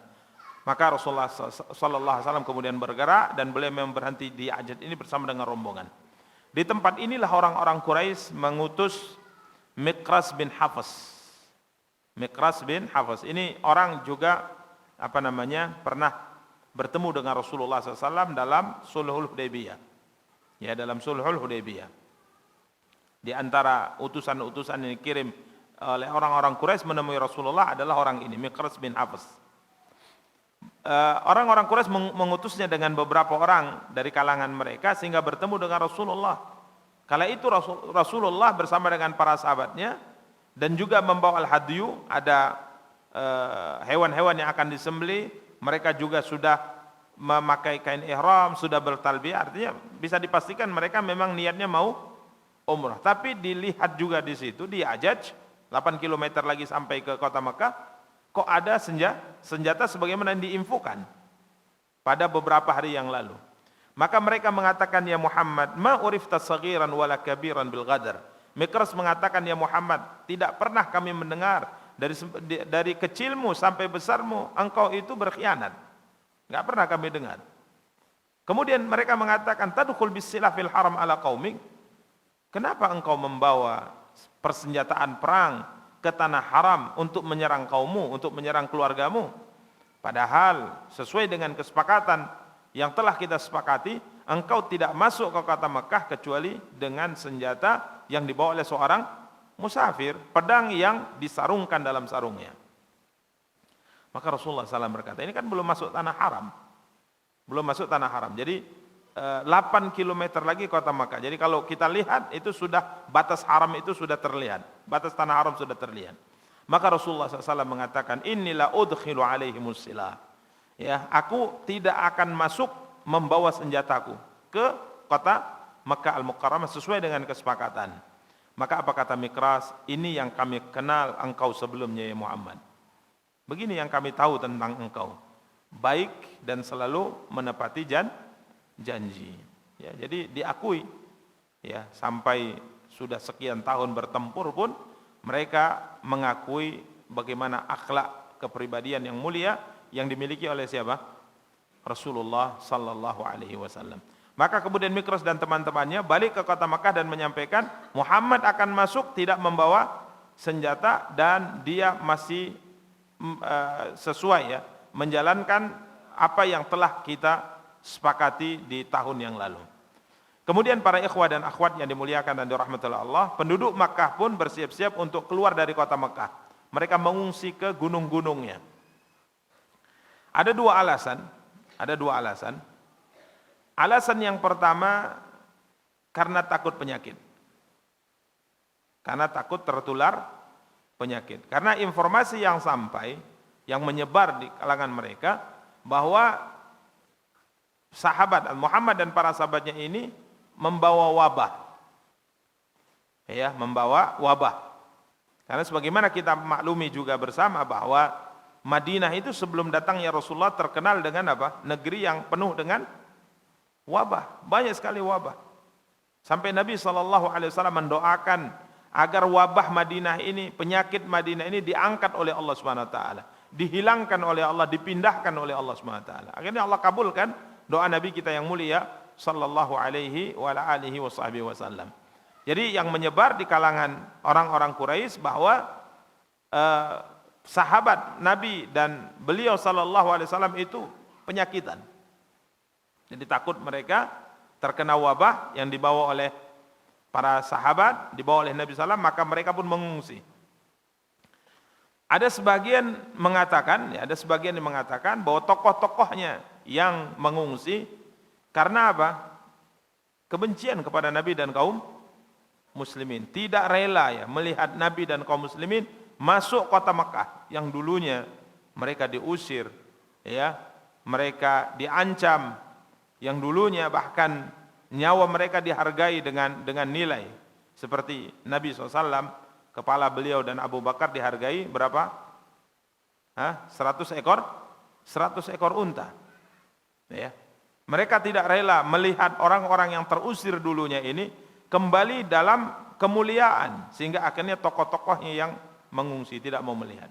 Maka Rasulullah sallallahu alaihi wasallam kemudian bergerak dan beliau memang berhenti di Ya'jaj ini bersama dengan rombongan. Di tempat inilah orang-orang Quraisy mengutus Miqras bin Hafs. Miqras bin Hafs ini orang juga pernah bertemu dengan Rasulullah SAW dalam Sulhul Hudaybiyah. Ya, dalam Sulhul Hudaybiyah. Di antara utusan-utusan yang dikirim oleh orang-orang Quraisy menemui Rasulullah adalah orang ini, Miqras bin Hafs. Orang-orang Quraisy mengutusnya dengan beberapa orang dari kalangan mereka sehingga bertemu dengan Rasulullah. Kala itu Rasulullah bersama dengan para sahabatnya dan juga membawa al-hadyu, ada hewan-hewan yang akan disembelih. Mereka juga sudah memakai kain ihram, sudah bertalbiyah, artinya bisa dipastikan mereka memang niatnya mau umrah. Tapi dilihat juga di situ di Ya'jaj, 8 km lagi sampai ke kota Mekah, kok ada senjata sebagaimana yang diinfokan pada beberapa hari yang lalu. Maka mereka mengatakan, ya Muhammad, ma urifta saghiran wala kabiran bil ghadar. Miqras mengatakan, ya Muhammad, tidak pernah kami mendengar dari kecilmu sampai besarmu engkau itu berkhianat. Enggak pernah kami dengar. Kemudian mereka mengatakan, tadkhul bis-silah fil haram ala qaumik. Kenapa engkau membawa persenjataan perang ke tanah haram untuk menyerang kaummu, untuk menyerang keluargamu? Padahal sesuai dengan kesepakatan yang telah kita sepakati, engkau tidak masuk ke kota Mekah kecuali dengan senjata yang dibawa oleh seorang musafir, pedang yang disarungkan dalam sarungnya. Maka Rasulullah SAW berkata, ini kan belum masuk tanah haram. Belum masuk tanah haram. Jadi 8 kilometer lagi kota Makkah. Jadi kalau kita lihat itu sudah batas haram itu sudah terlihat, batas tanah haram sudah terlihat. Maka Rasulullah SAW mengatakan, inilah udkhilu alaihimus silah. Ya, aku tidak akan masuk membawa senjataku ke kota Makkah Al-Mukarramah sesuai dengan kesepakatan. Maka apa kata Mikras? Ini yang kami kenal engkau sebelumnya ya Muhammad. Begini yang kami tahu tentang engkau. Baik dan selalu menepati janji. Ya, jadi diakui ya, sampai sudah sekian tahun bertempur pun mereka mengakui bagaimana akhlak kepribadian yang mulia yang dimiliki oleh siapa? Rasulullah sallallahu alaihi wasallam. Maka kemudian Mikras dan teman-temannya balik ke kota Makkah dan menyampaikan Muhammad akan masuk tidak membawa senjata dan dia masih sesuai ya menjalankan apa yang telah kita sepakati di tahun yang lalu. Kemudian para ikhwah dan akhwat yang dimuliakan dan dirahmati Allah, penduduk Makkah pun bersiap-siap untuk keluar dari kota Makkah. Mereka mengungsi ke gunung-gunungnya. Ada dua alasan. Alasan yang pertama karena takut penyakit. Karena takut tertular penyakit. Karena informasi yang sampai, yang menyebar di kalangan mereka bahwa sahabat Muhammad dan para sahabatnya ini membawa wabah. Ya, membawa wabah. Karena sebagaimana kita maklumi juga bersama bahwa Madinah itu sebelum datangnya Rasulullah terkenal dengan apa? Negeri yang penuh dengan wabah, banyak sekali wabah. Sampai Nabi SAW mendoakan agar wabah Madinah ini, penyakit Madinah ini diangkat oleh Allah SWT, dihilangkan oleh Allah, dipindahkan oleh Allah SWT. Akhirnya Allah kabulkan doa Nabi kita yang mulia sallallahu alaihi wa alihi wasallam. Jadi yang menyebar di kalangan orang-orang Quraisy bahwa sahabat Nabi dan beliau sallallahu alaihi wasallam itu penyakitan. Jadi takut mereka terkena wabah yang dibawa oleh para sahabat, dibawa oleh Nabi SAW, maka mereka pun mengungsi. Ada sebagian yang mengatakan bahwa tokoh-tokohnya yang mengungsi karena apa? Kebencian kepada Nabi dan kaum muslimin. Tidak rela ya melihat Nabi dan kaum muslimin masuk kota Makkah yang dulunya mereka diusir, ya, mereka diancam, yang dulunya bahkan nyawa mereka dihargai dengan nilai. Seperti Nabi SAW, kepala beliau dan Abu Bakar dihargai berapa? 100 ekor unta. Ya. Mereka tidak rela melihat orang-orang yang terusir dulunya ini kembali dalam kemuliaan, sehingga akhirnya tokoh-tokohnya yang mengungsi tidak mau melihat.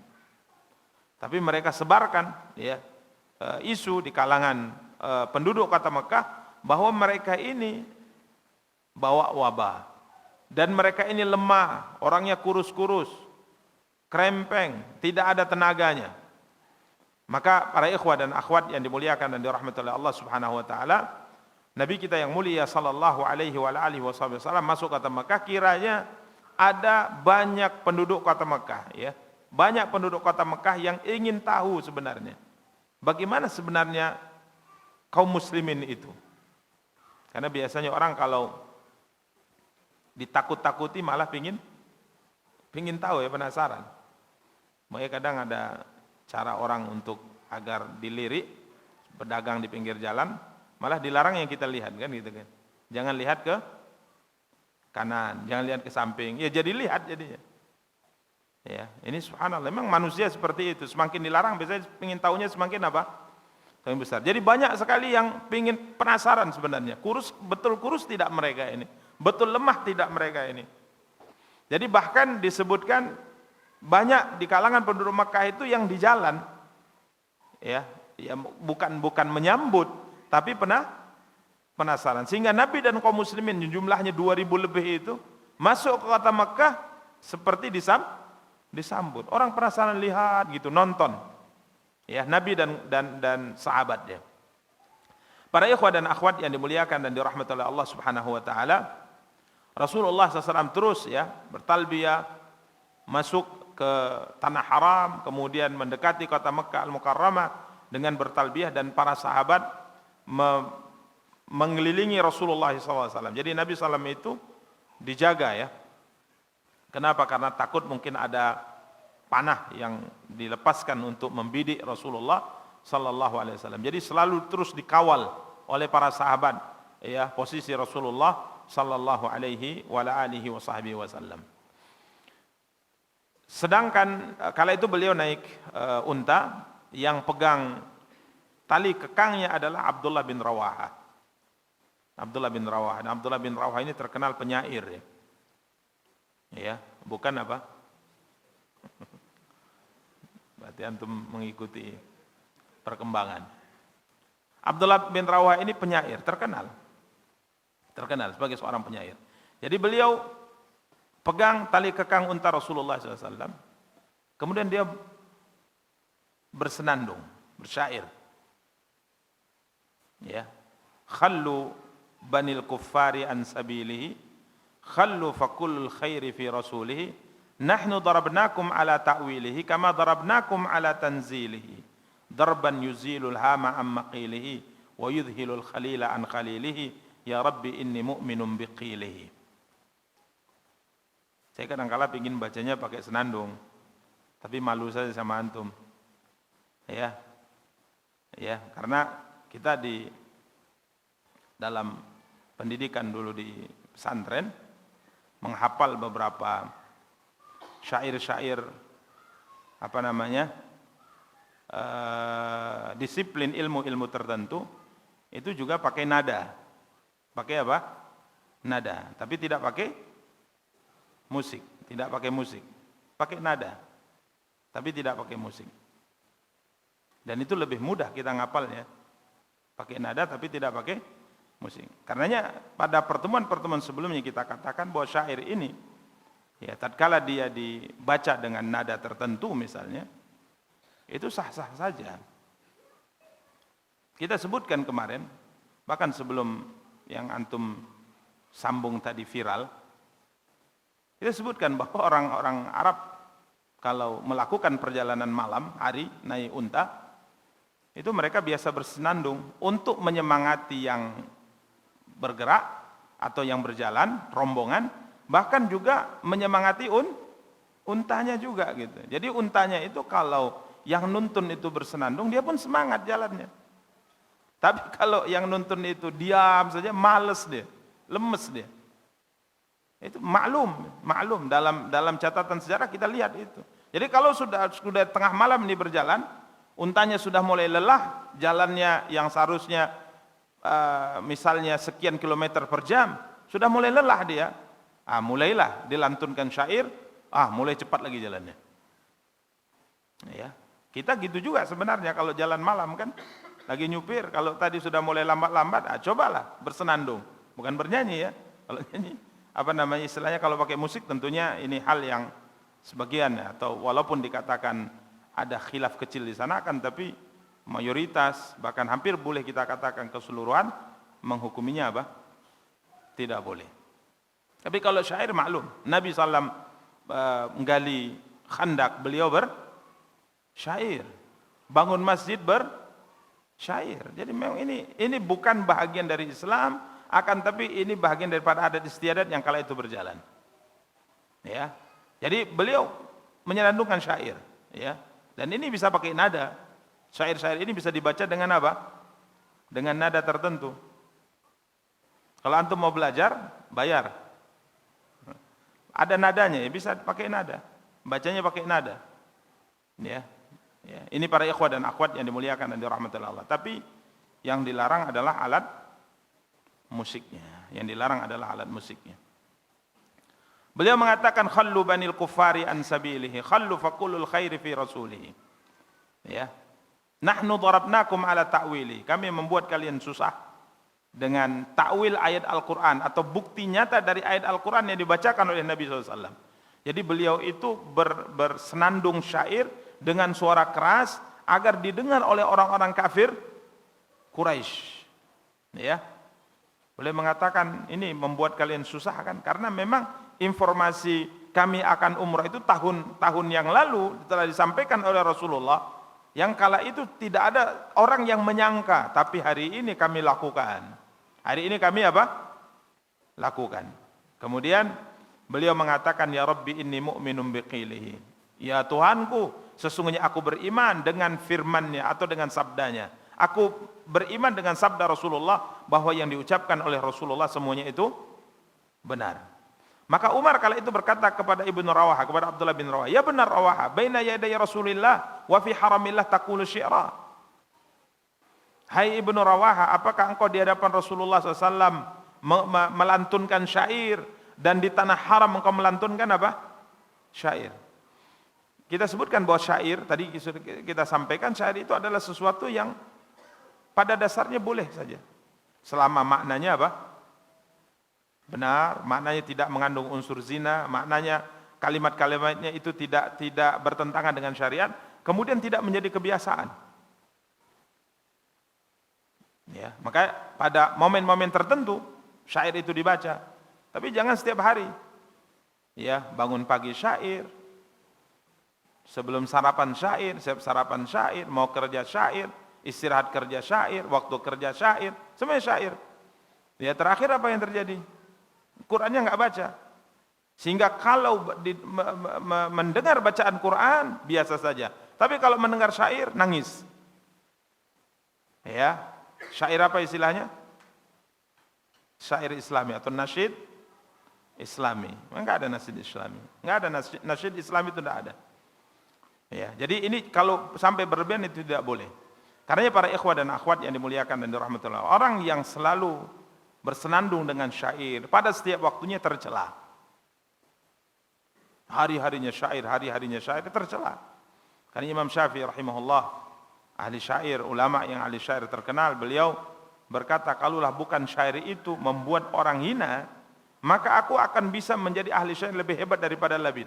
Tapi mereka sebarkan ya isu di kalangan penduduk kota Mekah bahwa mereka ini bawa wabah dan mereka ini lemah, orangnya kurus-kurus, krempeng, tidak ada tenaganya. Maka para ikhwah dan akhwat yang dimuliakan dan dirahmati oleh Allah Subhanahu wa taala, Nabi kita yang mulia sallallahu alaihi wa alihi wasallam masuk kota Mekah, kiranya ada banyak penduduk kota Mekah ya. Banyak penduduk kota Mekah yang ingin tahu sebenarnya bagaimana sebenarnya kaum muslimin itu. Karena biasanya orang kalau ditakut-takuti malah pingin tahu ya, penasaran. Makanya kadang ada cara orang untuk agar dilirik, pedagang di pinggir jalan malah dilarang yang kita lihat kan gitu kan. Jangan lihat ke kanan, jangan lihat ke samping. Ya jadi lihat jadinya. Ya, ini subhanallah, memang manusia seperti itu. Semakin dilarang biasanya pingin tahunya semakin apa? Semakin besar. Jadi banyak sekali yang pingin penasaran sebenarnya. Betul kurus tidak mereka ini? Betul lemah tidak mereka ini? Jadi bahkan disebutkan banyak di kalangan penduduk Makkah itu yang di jalan. Ya bukan menyambut, tapi penasaran. Sehingga Nabi dan kaum muslimin jumlahnya 2000 lebih itu masuk ke kota Makkah seperti disambut. Orang penasaran lihat gitu, nonton. Ya, Nabi dan sahabatnya. Para ikhwah dan akhwat yang dimuliakan dan dirahmati oleh Allah Subhanahu wa taala, Rasulullah SAW terus ya bertalbiyah masuk ke tanah haram, kemudian mendekati kota Makkah Al-Mukarramah dengan bertalbiyah, dan para sahabat mengelilingi Rasulullah SAW. Jadi Nabi SAW itu dijaga ya. Kenapa? Karena takut mungkin ada panah yang dilepaskan untuk membidik Rasulullah SAW. Jadi selalu terus dikawal oleh para sahabat ya posisi Rasulullah SAW. Sedangkan kala itu beliau naik unta, yang pegang tali kekangnya adalah Abdullah bin Rawaha. Abdullah bin Rawaha. Nah, Abdullah bin Rawaha ini terkenal penyair ya. Ya, bukan apa? Berarti antum mengikuti perkembangan. Abdullah bin Rawaha ini penyair terkenal sebagai seorang penyair. Jadi beliau pegang tali kekang unta Rasulullah SAW. Kemudian dia bersenandung, bersyair. Ya, khallu banil kuffari an sabilihi, khallu fakullul khairi fi rasulihi, nahnu darabnakum ala ta'wilihi kama darabnakum ala tanzilihi, darban yuzilul hama am maqilihi wa yudhilul khalila an khalilihi, ya rabbi inni mu'minun biqilihi. Saya kadang-kala ingin bacanya pakai senandung, tapi malu saja sama antum. Ya, karena kita di dalam pendidikan dulu di pesantren menghafal beberapa syair-syair disiplin ilmu-ilmu tertentu itu juga pakai nada. Pakai apa? Nada, tapi tidak pakai musik, pakai nada, tapi tidak pakai musik. Dan itu lebih mudah kita ngapalnya, pakai nada tapi tidak pakai musik. Karenanya pada pertemuan-pertemuan sebelumnya kita katakan bahwa syair ini, ya tatkala dia dibaca dengan nada tertentu misalnya, itu sah-sah saja. Kita sebutkan kemarin, bahkan sebelum yang antum sambung tadi viral, kita sebutkan bahwa orang-orang Arab kalau melakukan perjalanan malam hari naik unta, itu mereka biasa bersenandung untuk menyemangati yang bergerak atau yang berjalan, rombongan, bahkan juga menyemangati untanya juga gitu. Jadi untanya itu kalau yang nuntun itu bersenandung, dia pun semangat jalannya. Tapi kalau yang nuntun itu diam saja, males dia, lemes dia. Itu maklum dalam catatan sejarah kita lihat itu. Jadi kalau sudah tengah malam ini berjalan, untanya sudah mulai lelah, jalannya yang seharusnya misalnya sekian kilometer per jam, sudah mulai lelah dia. Mulailah dilantunkan syair, mulai cepat lagi jalannya. Ya, kita gitu juga sebenarnya kalau jalan malam kan, lagi nyupir, kalau tadi sudah mulai lambat-lambat, cobalah bersenandung, bukan bernyanyi ya. Kalau nyanyi, istilahnya kalau pakai musik tentunya ini hal yang sebagian ya, atau walaupun dikatakan ada khilaf kecil di sana kan, tapi mayoritas bahkan hampir boleh kita katakan keseluruhan menghukuminya apa? Tidak boleh. Tapi kalau syair maklum, Nabi SAW menggali khandak, beliau bersyair, bangun masjid bersyair. Jadi memang ini bukan bahagian dari Islam, akan tapi ini bahagian daripada adat istiadat yang kala itu berjalan. Ya, jadi beliau menyenandungkan syair, ya. Dan ini bisa pakai nada. Syair-syair ini bisa dibaca dengan apa? Dengan nada tertentu. Kalau antum mau belajar, bayar. Ada nadanya, ya bisa pakai nada. Bacanya pakai nada. Ya. Ini para ikhwah dan akhwat yang dimuliakan dan dirahmati Allah. Tapi yang dilarang adalah alat musiknya. Yang dilarang adalah alat musiknya. Beliau mengatakan khallu banil kuffari an sabilihi, khallu fakulul khairi fi rasulihi. Ya. Nahnu darabnakum ala ta'wili. Kami membuat kalian susah dengan ta'wil ayat Al-Qur'an atau bukti nyata dari ayat Al-Qur'an yang dibacakan oleh Nabi SAW. Jadi beliau itu bersenandung syair dengan suara keras agar didengar oleh orang-orang kafir Quraisy. Ya. Boleh mengatakan ini membuat kalian susah kan? Karena memang informasi kami akan umrah itu tahun-tahun yang lalu telah disampaikan oleh Rasulullah, yang kala itu tidak ada orang yang menyangka, tapi hari ini kami lakukan. Hari ini kami apa? Lakukan. Kemudian beliau mengatakan, ya Rabbi inni mu'minun biqilihi. Ya Tuhanku, sesungguhnya aku beriman dengan firman-Nya atau dengan sabdanya. Aku beriman dengan sabda Rasulullah bahwa yang diucapkan oleh Rasulullah semuanya itu benar. Maka Umar kala itu berkata kepada Ibnu Rawaha, kepada Abdullah bin Rawaha, ya benar Rawaha, baina yaday Rasulillah wa fi haramillah taqulu syi'ra. Hai Ibnu Rawaha, apakah engkau di hadapan Rasulullah SAW melantunkan syair, dan di tanah haram engkau melantunkan apa? Syair. Kita sebutkan bahwa syair, tadi kita sampaikan, syair itu adalah sesuatu yang pada dasarnya boleh saja, selama maknanya apa? Benar, maknanya tidak mengandung unsur zina, maknanya kalimat-kalimatnya itu tidak bertentangan dengan syariat, kemudian tidak menjadi kebiasaan. Ya, maka pada momen-momen tertentu syair itu dibaca, tapi jangan setiap hari. Ya, bangun pagi syair, sebelum sarapan syair, sarapan syair, mau kerja syair, istirahat kerja syair, waktu kerja syair, semuanya syair. Ya, terakhir apa yang terjadi? Qurannya nggak baca, sehingga kalau mendengar bacaan Quran biasa saja, tapi kalau mendengar syair nangis. Ya, syair apa istilahnya? Syair Islami atau nasyid Islami. Enggak ada nasyid Islami, enggak ada nasyid Islami, itu tidak ada. Ya, jadi ini kalau sampai berlebihan itu tidak boleh. Karenanya para ikhwah dan akhwat yang dimuliakan dan dirahmati Allah, orang yang selalu bersenandung dengan syair pada setiap waktunya tercela. Hari-harinya syair tercela. Karena Imam Syafi'i rahimahullah, ahli syair, ulama yang ahli syair terkenal, beliau berkata, kalaulah bukan syair itu membuat orang hina, maka aku akan bisa menjadi ahli syair lebih hebat daripada Labid.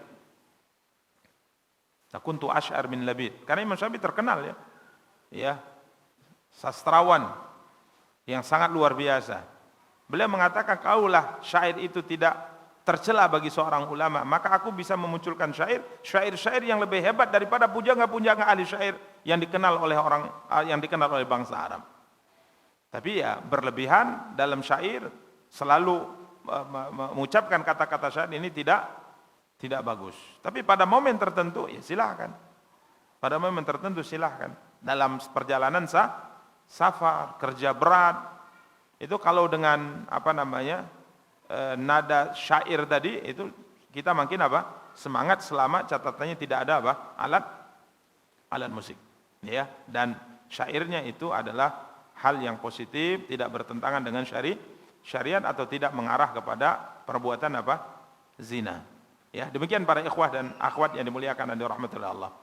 Takuntu asy'ar min Labid. Karena Imam Syafi'i terkenal ya, sastrawan yang sangat luar biasa. Beliau mengatakan, kaulah syair itu tidak tercela bagi seorang ulama, maka aku bisa memunculkan syair-syair yang lebih hebat daripada pujangga-pujangga ahli syair yang dikenal oleh bangsa Arab. Tapi ya berlebihan dalam syair, selalu mengucapkan kata-kata syair ini tidak bagus. Tapi pada momen tertentu ya silahkan. Pada momen tertentu silahkan. Dalam perjalanan safar, kerja berat, itu kalau dengan nada syair tadi, itu kita makin semangat, selama catatannya tidak ada alat musik, ya. Dan syairnya itu adalah hal yang positif, tidak bertentangan dengan syariat atau tidak mengarah kepada perbuatan zina. Ya, demikian para ikhwah dan akhwat yang dimuliakan dan dirahmati Allah.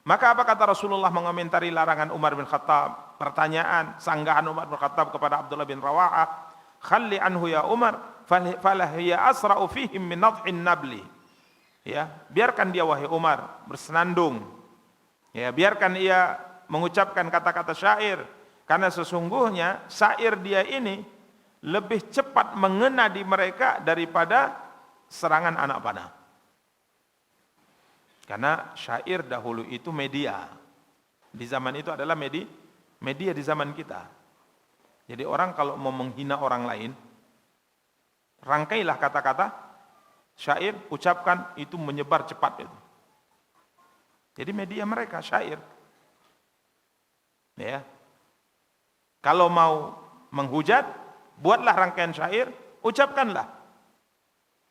Maka apa kata Rasulullah mengomentari larangan Umar bin Khattab? Pertanyaan, sanggahan Umar bin Khattab kepada Abdullah bin Rawaha, "Khalli anhu ya Umar, falahiya asra'u fihim min nadhin nabli." Ya, biarkan dia wahai Umar bersenandung. Ya, biarkan ia mengucapkan kata-kata syair, karena sesungguhnya syair dia ini lebih cepat mengena di mereka daripada serangan anak panah. Karena syair dahulu itu media. Di zaman itu adalah media di zaman kita. Jadi orang kalau mau menghina orang lain, rangkailah kata-kata syair, ucapkan, itu menyebar cepat itu. Jadi media mereka syair. Ya. Kalau mau menghujat, buatlah rangkaian syair, ucapkanlah.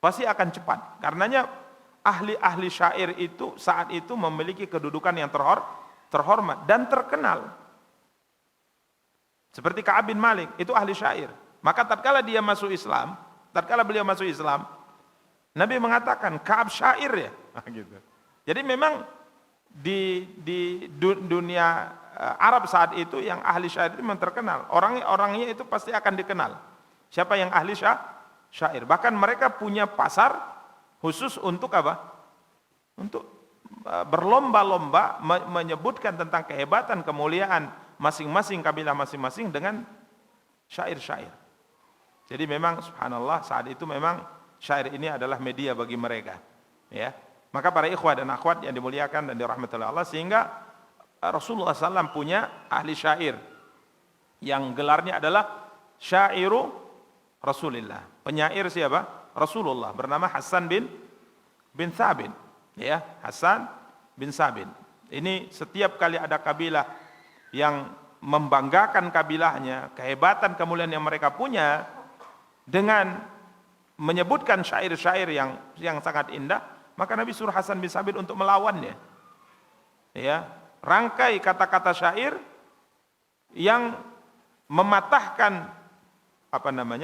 Pasti akan cepat. Karenanya ahli-ahli syair itu saat itu memiliki kedudukan yang terhormat dan terkenal. Seperti Ka'ab bin Malik, itu ahli syair. Maka tatkala beliau masuk Islam, Nabi mengatakan, Ka'ab syair ya. Gitu. Jadi memang di dunia Arab saat itu yang ahli syair itu memang terkenal. Orangnya itu pasti akan dikenal. Siapa yang ahli syair. Bahkan mereka punya pasar khusus untuk Untuk berlomba-lomba menyebutkan tentang kehebatan, kemuliaan masing-masing kabilah masing-masing dengan syair-syair. Jadi memang subhanallah saat itu memang syair ini adalah media bagi mereka. Ya, maka para ikhwah dan akhwat yang dimuliakan dan dirahmati Allah, sehingga Rasulullah SAW punya ahli syair yang gelarnya adalah syairu Rasulullah. Penyair siapa? Rasulullah, bernama Hasan bin Thabit. Ya, Hasan bin Thabit. Ini setiap kali ada kabilah yang membanggakan kabilahnya, kehebatan kemuliaan yang mereka punya, dengan menyebutkan syair-syair yang sangat indah, maka Nabi suruh Hasan bin Thabit untuk melawannya. Ya, rangkai kata-kata syair yang mematahkan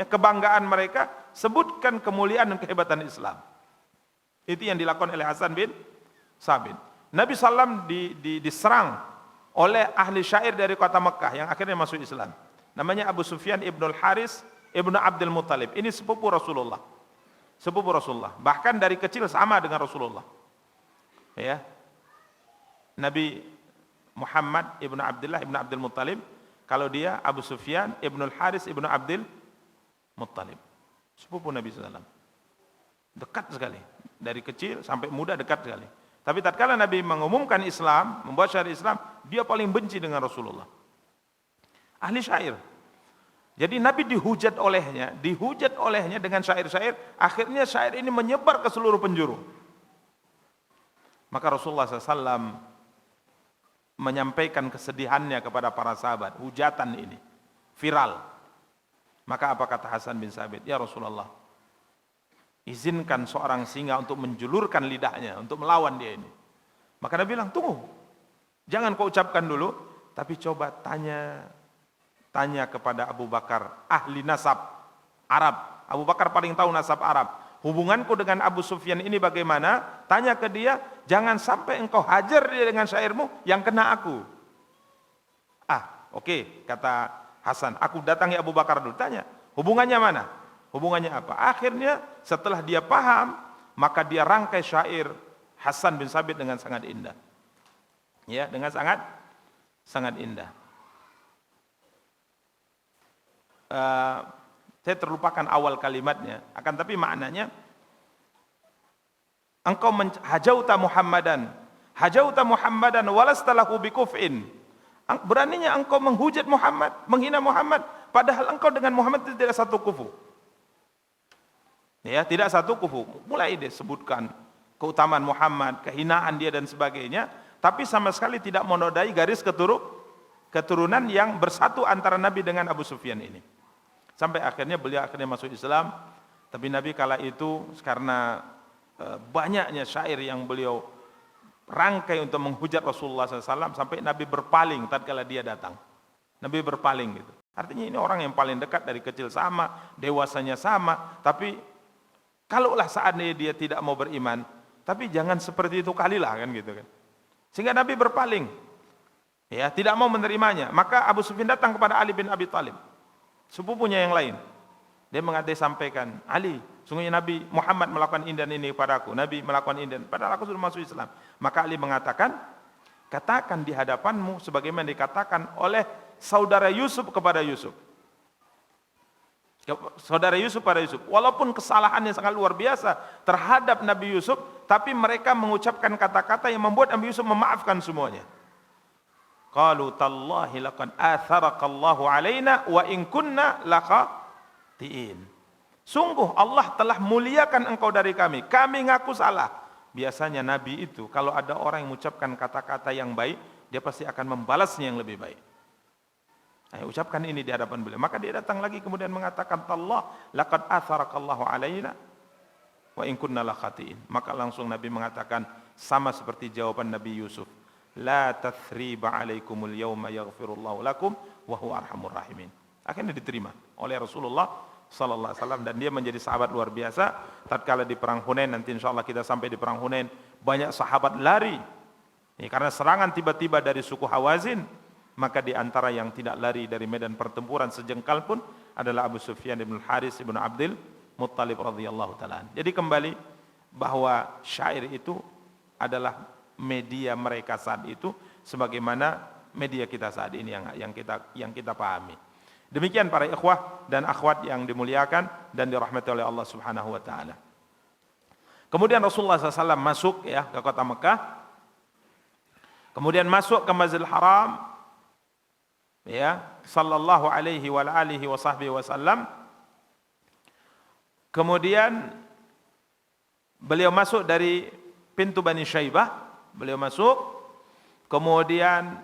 kebanggaan mereka, sebutkan kemuliaan dan kehebatan Islam. Itu yang dilakukan oleh Hasan bin Thabit. Nabi SAW diserang oleh ahli syair dari kota Mekah yang akhirnya masuk Islam. Namanya Abu Sufyan ibnul Haris ibnu Abdul Muttalib. Ini sepupu Rasulullah. Sepupu Rasulullah. Bahkan dari kecil sama dengan Rasulullah. Ya. Nabi Muhammad ibnu Abdullah ibnu Abdul Muttalib. Kalau dia Abu Sufyan ibnul Haris ibnu Abdul Muttalib. Sepupu Nabi SAW. Dekat sekali. Dari kecil sampai muda dekat sekali. Tapi tatkala Nabi mengumumkan Islam, membuat syariat Islam, dia paling benci dengan Rasulullah. Ahli syair. Jadi Nabi dihujat olehnya dengan syair-syair, akhirnya syair ini menyebar ke seluruh penjuru. Maka Rasulullah SAW menyampaikan kesedihannya kepada para sahabat, hujatan ini viral. Maka apa kata Hasan bin Thabit? Ya Rasulullah, izinkan seorang singa untuk menjulurkan lidahnya, untuk melawan dia ini. Maka Nabi bilang, tunggu, jangan kau ucapkan dulu, tapi coba tanya kepada Abu Bakar, ahli nasab Arab. Abu Bakar paling tahu nasab Arab. Hubunganku dengan Abu Sufyan ini bagaimana? Tanya ke dia, jangan sampai engkau hajar dia dengan syairmu yang kena aku. Oke, kata Hasan, aku datangi Abu Bakar dulu, tanya, hubungannya mana? Hubungannya apa? Akhirnya setelah dia paham, maka dia rangkai syair Hasan bin Thabit dengan sangat indah. Ya, dengan sangat indah. Saya terlupakan awal kalimatnya, akan tapi maknanya, engkau hajauta Muhammadan walastalahu bikuf'in. Beraninya engkau menghujat Muhammad, menghina Muhammad, padahal engkau dengan Muhammad itu tidak satu kufu. Ya, tidak satu kufu. Mulai disebutkan keutamaan Muhammad, kehinaan dia dan sebagainya, tapi sama sekali tidak menodai garis keturunan yang bersatu antara Nabi dengan Abu Sufyan ini. Sampai akhirnya beliau masuk Islam, tapi Nabi kala itu karena banyaknya syair yang beliau rangkai untuk menghujat Rasulullah SAW, sampai Nabi berpaling tatkala dia datang. Nabi berpaling gitu. Artinya ini orang yang paling dekat dari kecil sama, dewasanya sama, tapi kalaulah saatnya dia tidak mau beriman, tapi jangan seperti itu kalilah kan gitu kan. Sehingga Nabi berpaling. Ya, tidak mau menerimanya. Maka Abu Sufyan datang kepada Ali bin Abi Thalib, sepupunya yang lain. Dia sampaikan, Ali, sungguhnya Nabi Muhammad melakukan ini dan ini padaku. Nabi melakukan ini dan padahal aku sudah masuk Islam. Maka Ali mengatakan, katakan di hadapanmu sebagaimana dikatakan oleh saudara Yusuf kepada Yusuf. Saudara Yusuf pada Yusuf, walaupun kesalahannya sangat luar biasa terhadap Nabi Yusuf, tapi mereka mengucapkan kata-kata yang membuat Nabi Yusuf memaafkan semuanya. Qalu tallahi laqad atharakallahu alaina wa in kunna laqatiin. Sungguh Allah telah muliakan engkau dari kami ngaku salah. Biasanya Nabi itu kalau ada orang yang mengucapkan kata-kata yang baik, dia pasti akan membalasnya yang lebih baik. Ucapkan ini di hadapan beliau. Maka dia datang lagi kemudian mengatakan, tallah laqad atharakallahu alaina wa in kunna lakhatiin. Maka langsung Nabi mengatakan sama seperti jawaban Nabi Yusuf, la tathriba alaikumul yawma yaghfirullahu lakum wa huwa arhamur rahimin. Akhirnya diterima oleh Rasulullah sallallahu alaihi wasallam dan dia menjadi sahabat luar biasa. Tatkala di perang Hunain, nanti insyaallah kita sampai di perang Hunain, banyak sahabat lari karena serangan tiba-tiba dari suku Hawazin. Maka di antara yang tidak lari dari medan pertempuran sejengkal pun adalah Abu Sufyan bin Haris bin Abdul Muttalib radhiyallahu taala. Jadi kembali bahwa syair itu adalah media mereka saat itu sebagaimana media kita saat ini yang kita pahami. Demikian para ikhwah dan akhwat yang dimuliakan dan dirahmati oleh Allah Subhanahu wa taala. Kemudian Rasulullah SAW masuk ke kota Mekah. Kemudian masuk ke Masjidil Haram, sallallahu alaihi wa alihi wa sahbihi wasallam. Kemudian beliau masuk dari pintu Bani Syaibah, beliau masuk, kemudian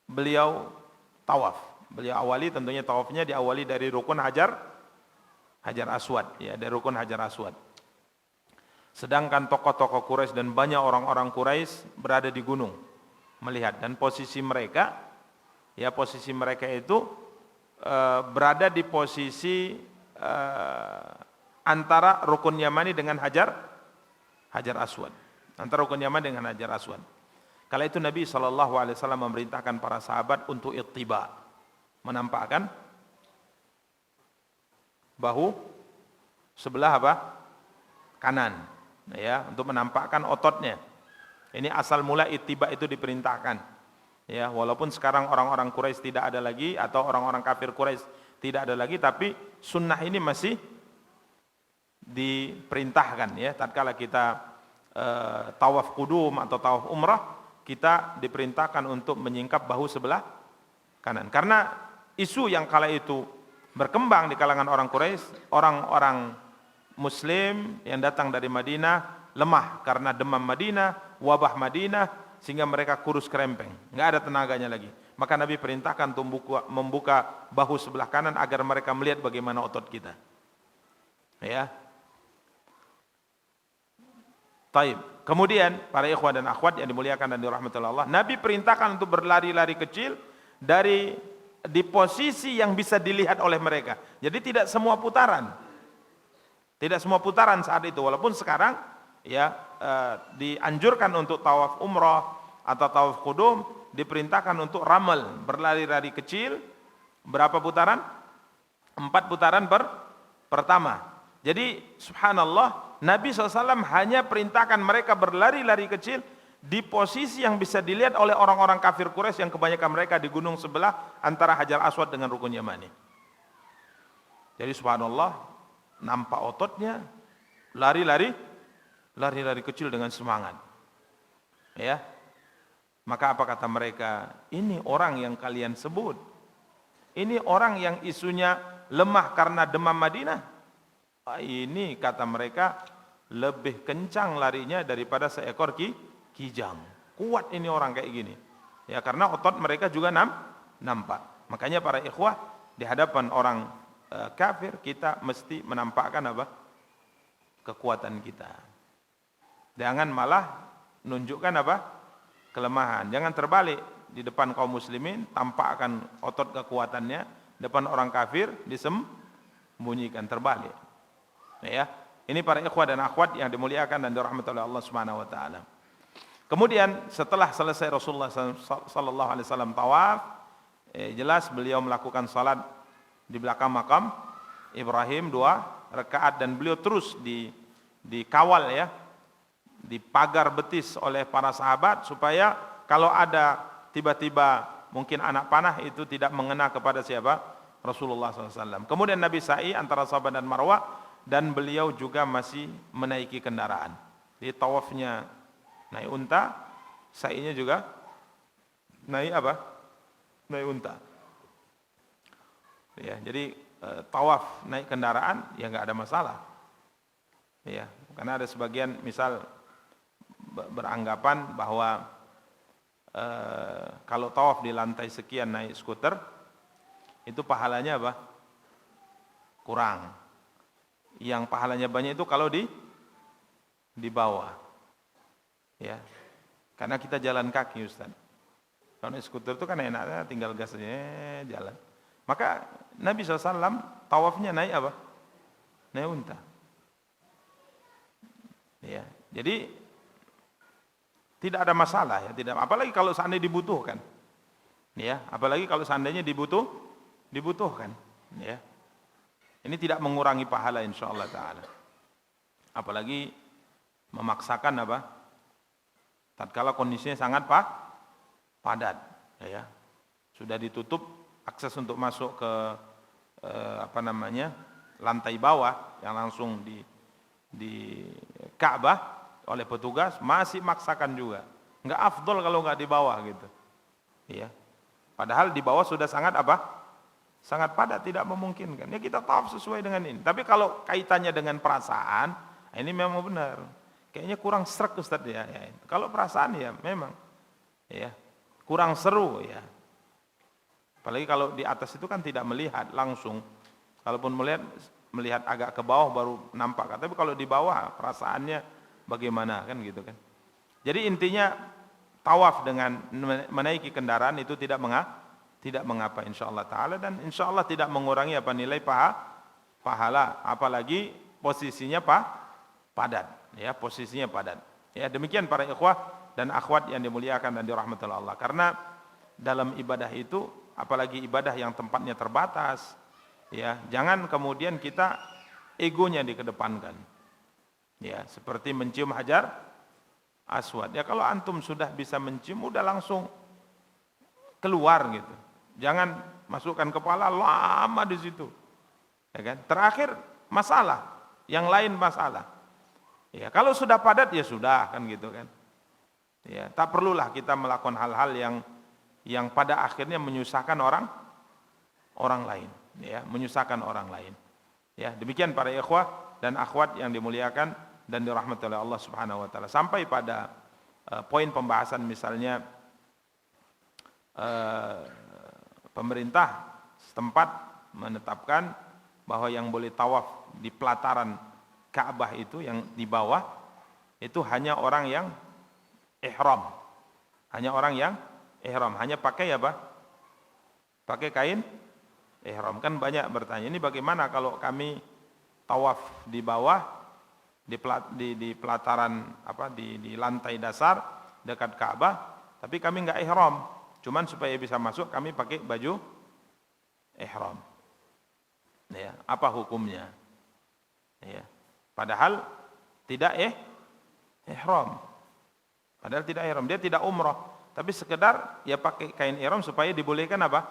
beliau tawaf. Beliau awali tentunya tawafnya diawali dari rukun Hajar Aswad, ya, dari rukun Hajar Aswad. Sedangkan tokoh-tokoh Quraisy dan banyak orang-orang Quraisy berada di gunung melihat, dan posisi mereka itu berada di posisi antara rukun Yamani dengan Hajar Aswad. Antara rukun Yamani dengan Hajar Aswad. Kala itu Nabi SAW memerintahkan para sahabat untuk ittiba, menampakkan bahu sebelah kanan, ya, untuk menampakkan ototnya. Ini asal mula ittiba itu diperintahkan, ya, walaupun sekarang orang-orang Quraisy tidak ada lagi, atau orang-orang kafir Quraisy tidak ada lagi, tapi sunnah ini masih diperintahkan, ya. Tatkala kita tawaf qudum atau tawaf umrah, kita diperintahkan untuk menyingkap bahu sebelah kanan. Karena isu yang kala itu berkembang di kalangan orang Quraisy, orang-orang Muslim yang datang dari Madinah lemah karena demam Madinah, wabah Madinah, sehingga mereka kurus kerempeng, nggak ada tenaganya lagi. Maka Nabi perintahkan untuk membuka bahu sebelah kanan agar mereka melihat bagaimana otot kita. Ya. Taib. Kemudian para ikhwan dan akhwat yang dimuliakan dan dirahmati Allah, Nabi perintahkan untuk berlari-lari kecil di posisi yang bisa dilihat oleh mereka. Jadi tidak semua putaran. Tidak semua putaran saat itu, walaupun sekarang ya dianjurkan untuk tawaf umrah atau tawaf qudum, diperintahkan untuk ramal, berlari-lari kecil. Berapa putaran? 4 putaran pertama. Jadi subhanallah, Nabi SAW hanya perintahkan mereka berlari-lari kecil di posisi yang bisa dilihat oleh orang-orang kafir Quraisy yang kebanyakan mereka di gunung sebelah antara Hajar Aswad dengan Rukun Yamani. Jadi subhanallah, nampak ototnya, lari-lari kecil dengan semangat. Ya. Maka apa kata mereka? Ini orang yang kalian sebut. Ini orang yang isunya lemah karena demam Madinah. Ini kata mereka lebih kencang larinya daripada seekor kijang. Kuat ini orang kayak gini. Ya, karena otot mereka juga nampak. Makanya para ikhwah, di hadapan orang kafir kita mesti menampakkan kekuatan kita. Jangan malah menunjukkan kelemahan. Jangan terbalik, di depan kaum muslimin tampakkan otot kekuatannya, depan orang kafir disembunyikan, terbalik. Ya, ini para ikhwah dan akhwat yang dimuliakan dan dirahmati oleh Allah Subhanahu wa taala. Kemudian setelah selesai Rasulullah sallallahu alaihi wasallam tawaf, jelas beliau melakukan salat di belakang makam Ibrahim 2 rakaat, dan beliau terus dikawal, ya, dipagar betis oleh para sahabat supaya kalau ada tiba-tiba mungkin anak panah itu tidak mengena kepada siapa? Rasulullah SAW. Kemudian Nabi sa'i antara Safa dan Marwah, dan beliau juga masih menaiki kendaraan. Jadi tawafnya naik unta, sa'inya juga naik naik unta. Ya, jadi tawaf naik kendaraan ya nggak ada masalah. Ya, karena ada sebagian misal beranggapan bahwa kalau tawaf di lantai sekian naik skuter itu pahalanya kurang. Yang pahalanya banyak itu kalau di bawah. Ya. Karena kita jalan kaki, Ustaz. Kalau naik skuter itu kan enaknya tinggal gas aja jalan. Maka Nabi SAW tawafnya naik naik unta. Ya. Jadi tidak ada masalah, ya, tidak. Apalagi kalau seandainya dibutuhkan. Ya, apalagi kalau seandainya dibutuhkan, ya. Ini tidak mengurangi pahala insyaallah taala. Apalagi memaksakan tatkala kondisinya sangat padat, ya. Sudah ditutup akses untuk masuk ke lantai bawah yang langsung di Ka'bah oleh petugas, masih maksakan juga. Enggak afdol kalau enggak di bawah gitu. Ya. Padahal di bawah sudah sangat Sangat padat, tidak memungkinkan. Ya kita tawaf sesuai dengan ini. Tapi kalau kaitannya dengan perasaan, ini memang benar. Kayaknya kurang sreg Ustaz ya. Kalau perasaan ya memang ya kurang seru ya. Apalagi kalau di atas itu kan tidak melihat langsung. Kalaupun melihat agak ke bawah baru nampak. Tapi kalau di bawah perasaannya bagaimana kan gitu kan. Jadi intinya tawaf dengan menaiki kendaraan itu tidak mengapa insyaallah taala, dan insyaallah tidak mengurangi nilai pahala, apalagi posisinya padat ya, posisinya padat. Ya, demikian para ikhwah dan akhwat yang dimuliakan dan dirahmati Allah. Karena dalam ibadah itu, apalagi ibadah yang tempatnya terbatas, ya, jangan kemudian kita egonya dikedepankan. Ya, seperti mencium hajar aswad. Ya kalau antum sudah bisa mencium, udah langsung keluar gitu. Jangan masukkan kepala lama di situ. Ya kan? Terakhir masalah, yang lain masalah. Ya, kalau sudah padat ya sudah kan gitu kan. Ya, tak perlulah kita melakukan hal-hal yang pada akhirnya menyusahkan orang lain, ya, menyusahkan orang lain. Ya, demikian para ikhwah dan akhwat yang dimuliakan dan dirahmati oleh Allah Subhanahu wa taala. Sampai pada poin pembahasan misalnya pemerintah setempat menetapkan bahwa yang boleh tawaf di pelataran Ka'bah itu yang di bawah itu hanya orang yang ihram. Hanya orang yang ihram, hanya pakai apa? Pakai kain ihram. Kan banyak bertanya, ini bagaimana kalau kami tawaf di bawah di pelataran apa di lantai dasar dekat Ka'bah, tapi kami enggak ihram. Cuman supaya bisa masuk kami pakai baju ihram. Ya, apa hukumnya? Ya. Padahal tidak ihram. Padahal tidak ihram, dia tidak umrah, tapi sekedar ya pakai kain ihram supaya dibolehkan apa?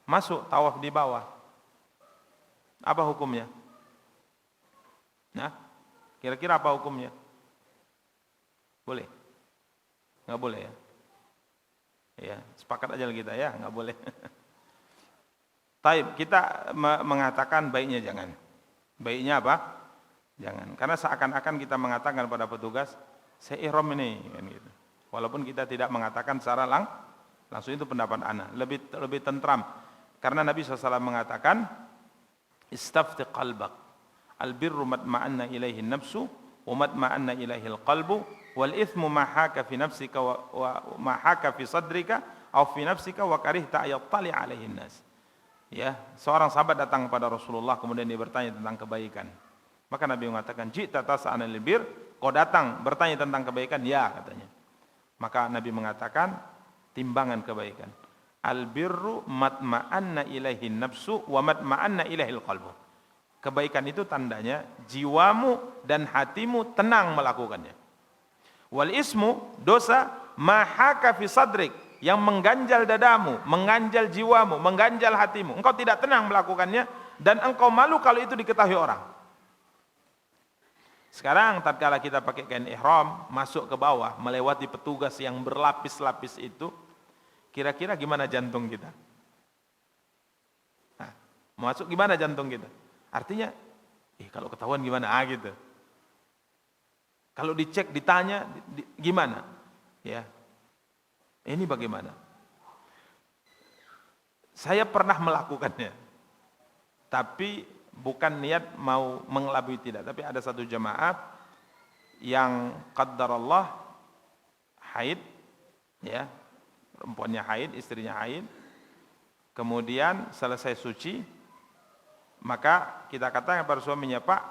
Masuk tawaf di bawah. Apa hukumnya? Nah, kira-kira apa hukumnya? Boleh? Enggak boleh ya? Ya, sepakat aja kita ya, enggak boleh. Taib, kita mengatakan baiknya jangan. Baiknya apa? Jangan. Karena seakan-akan kita mengatakan pada petugas, saya ihram ini kan gitu. Walaupun kita tidak mengatakan secara langsung, itu pendapat ana, lebih tentram. Karena Nabi SAW mengatakan, istafti qalbak, albirru matma'anna ilaihi nafsu wa matma'anna ilaihi alqalbu wal ithmu ma haka fi nafsika wa ma haka fi sadrika aw fi nafsika wa karihta ayattali alaihi nas. Ya, seorang sahabat datang kepada Rasulullah kemudian dia bertanya tentang kebaikan. Maka Nabi mengatakan, "Ji'ta tas'anil bir," kau datang bertanya tentang kebaikan? Ya, katanya. Maka Nabi mengatakan, timbangan kebaikan. Albirru matma'anna ilaihi nafsu wa matma'anna ilaihil qalbu. Kebaikan itu tandanya jiwamu dan hatimu tenang melakukannya. Wal ismu, dosa, mahaka fi sadrik, yang mengganjal dadamu, mengganjal jiwamu, mengganjal hatimu. Engkau tidak tenang melakukannya dan engkau malu kalau itu diketahui orang. Sekarang tatkala kita pakai kain ihram, masuk ke bawah, melewati petugas yang berlapis-lapis itu, kira-kira gimana jantung kita? Nah, masuk gimana jantung kita? Artinya, kalau ketahuan gimana? Gitu. Kalau dicek, ditanya, gimana? Ya, ini bagaimana? Saya pernah melakukannya, tapi bukan niat mau mengelabui, tidak. Tapi ada satu jemaah yang qaddarallah haid, ya, perempuannya haid, istrinya haid, kemudian selesai suci, maka kita katakan pada suaminya, "Pak,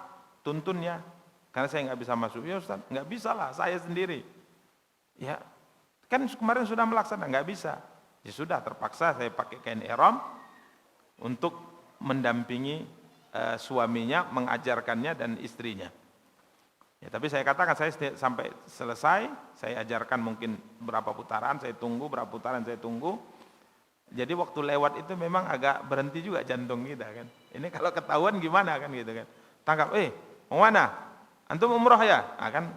tuntunnya, karena saya nggak bisa masuk." "Ya Ustaz, nggak bisa lah, saya sendiri." "Ya, kan kemarin sudah melaksanakan." "Nggak bisa." Ya sudah, terpaksa saya pakai kain ihram untuk mendampingi suaminya, mengajarkannya dan istrinya. Ya, tapi saya katakan saya sampai selesai, saya ajarkan mungkin berapa putaran, saya tunggu berapa putaran, saya tunggu. Jadi waktu lewat itu memang agak berhenti juga jantung kita kan. Ini kalau ketahuan gimana kan gitu kan. Tangkap, mau mana? Antum umroh ya? Kan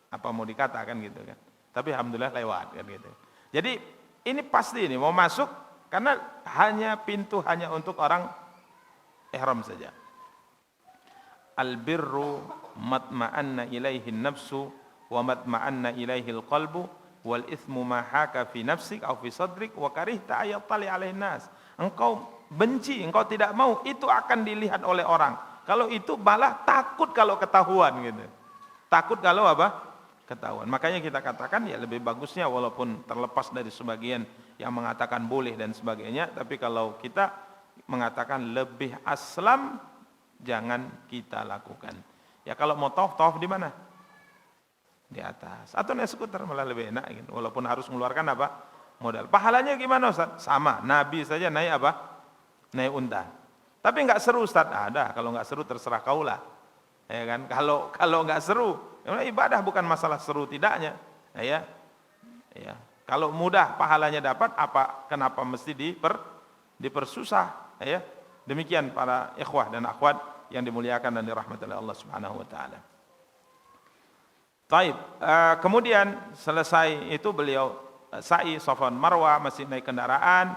apa mau dikatakan gitu kan. Tapi alhamdulillah lewat kan gitu. Jadi ini pasti ini mau masuk Karena pintu hanya untuk orang ihram saja. Al-birru matma'anna ilaihi nafsu wa matma'anna ilaihi al-qalbu wal ithmu ma haka fi nafsik aw fi sadrik wa karihta ayattali alaihin nas. Engkau benci, engkau tidak mau, itu akan dilihat oleh orang. Kalau itu malah takut kalau ketahuan gitu. Takut kalau apa? Ketahuan. Makanya kita katakan ya lebih bagusnya, walaupun terlepas dari sebagian yang mengatakan boleh dan sebagainya, tapi kalau kita mengatakan lebih aslam, jangan kita lakukan. Ya kalau mau tawaf di mana? Di atas. Atau naik skuter malah lebih enak gitu. Walaupun harus mengeluarkan apa? Modal. Pahalanya gimana Ustaz? Sama. Nabi saja naik apa? Naik unta. Tapi enggak seru Ustaz. Ada. Kalau enggak seru terserah kaulah. Ya kan? Kalau enggak seru, ibadah bukan masalah seru tidaknya. Ya. Kalau mudah pahalanya dapat, kenapa mesti dipersusah? Ya. Demikian para ikhwah dan akhwat yang dimuliakan dan dirahmati oleh Allah Subhanahu wa taala. Taib. Kemudian selesai itu beliau sa'i Safa Marwah, masih naik kendaraan.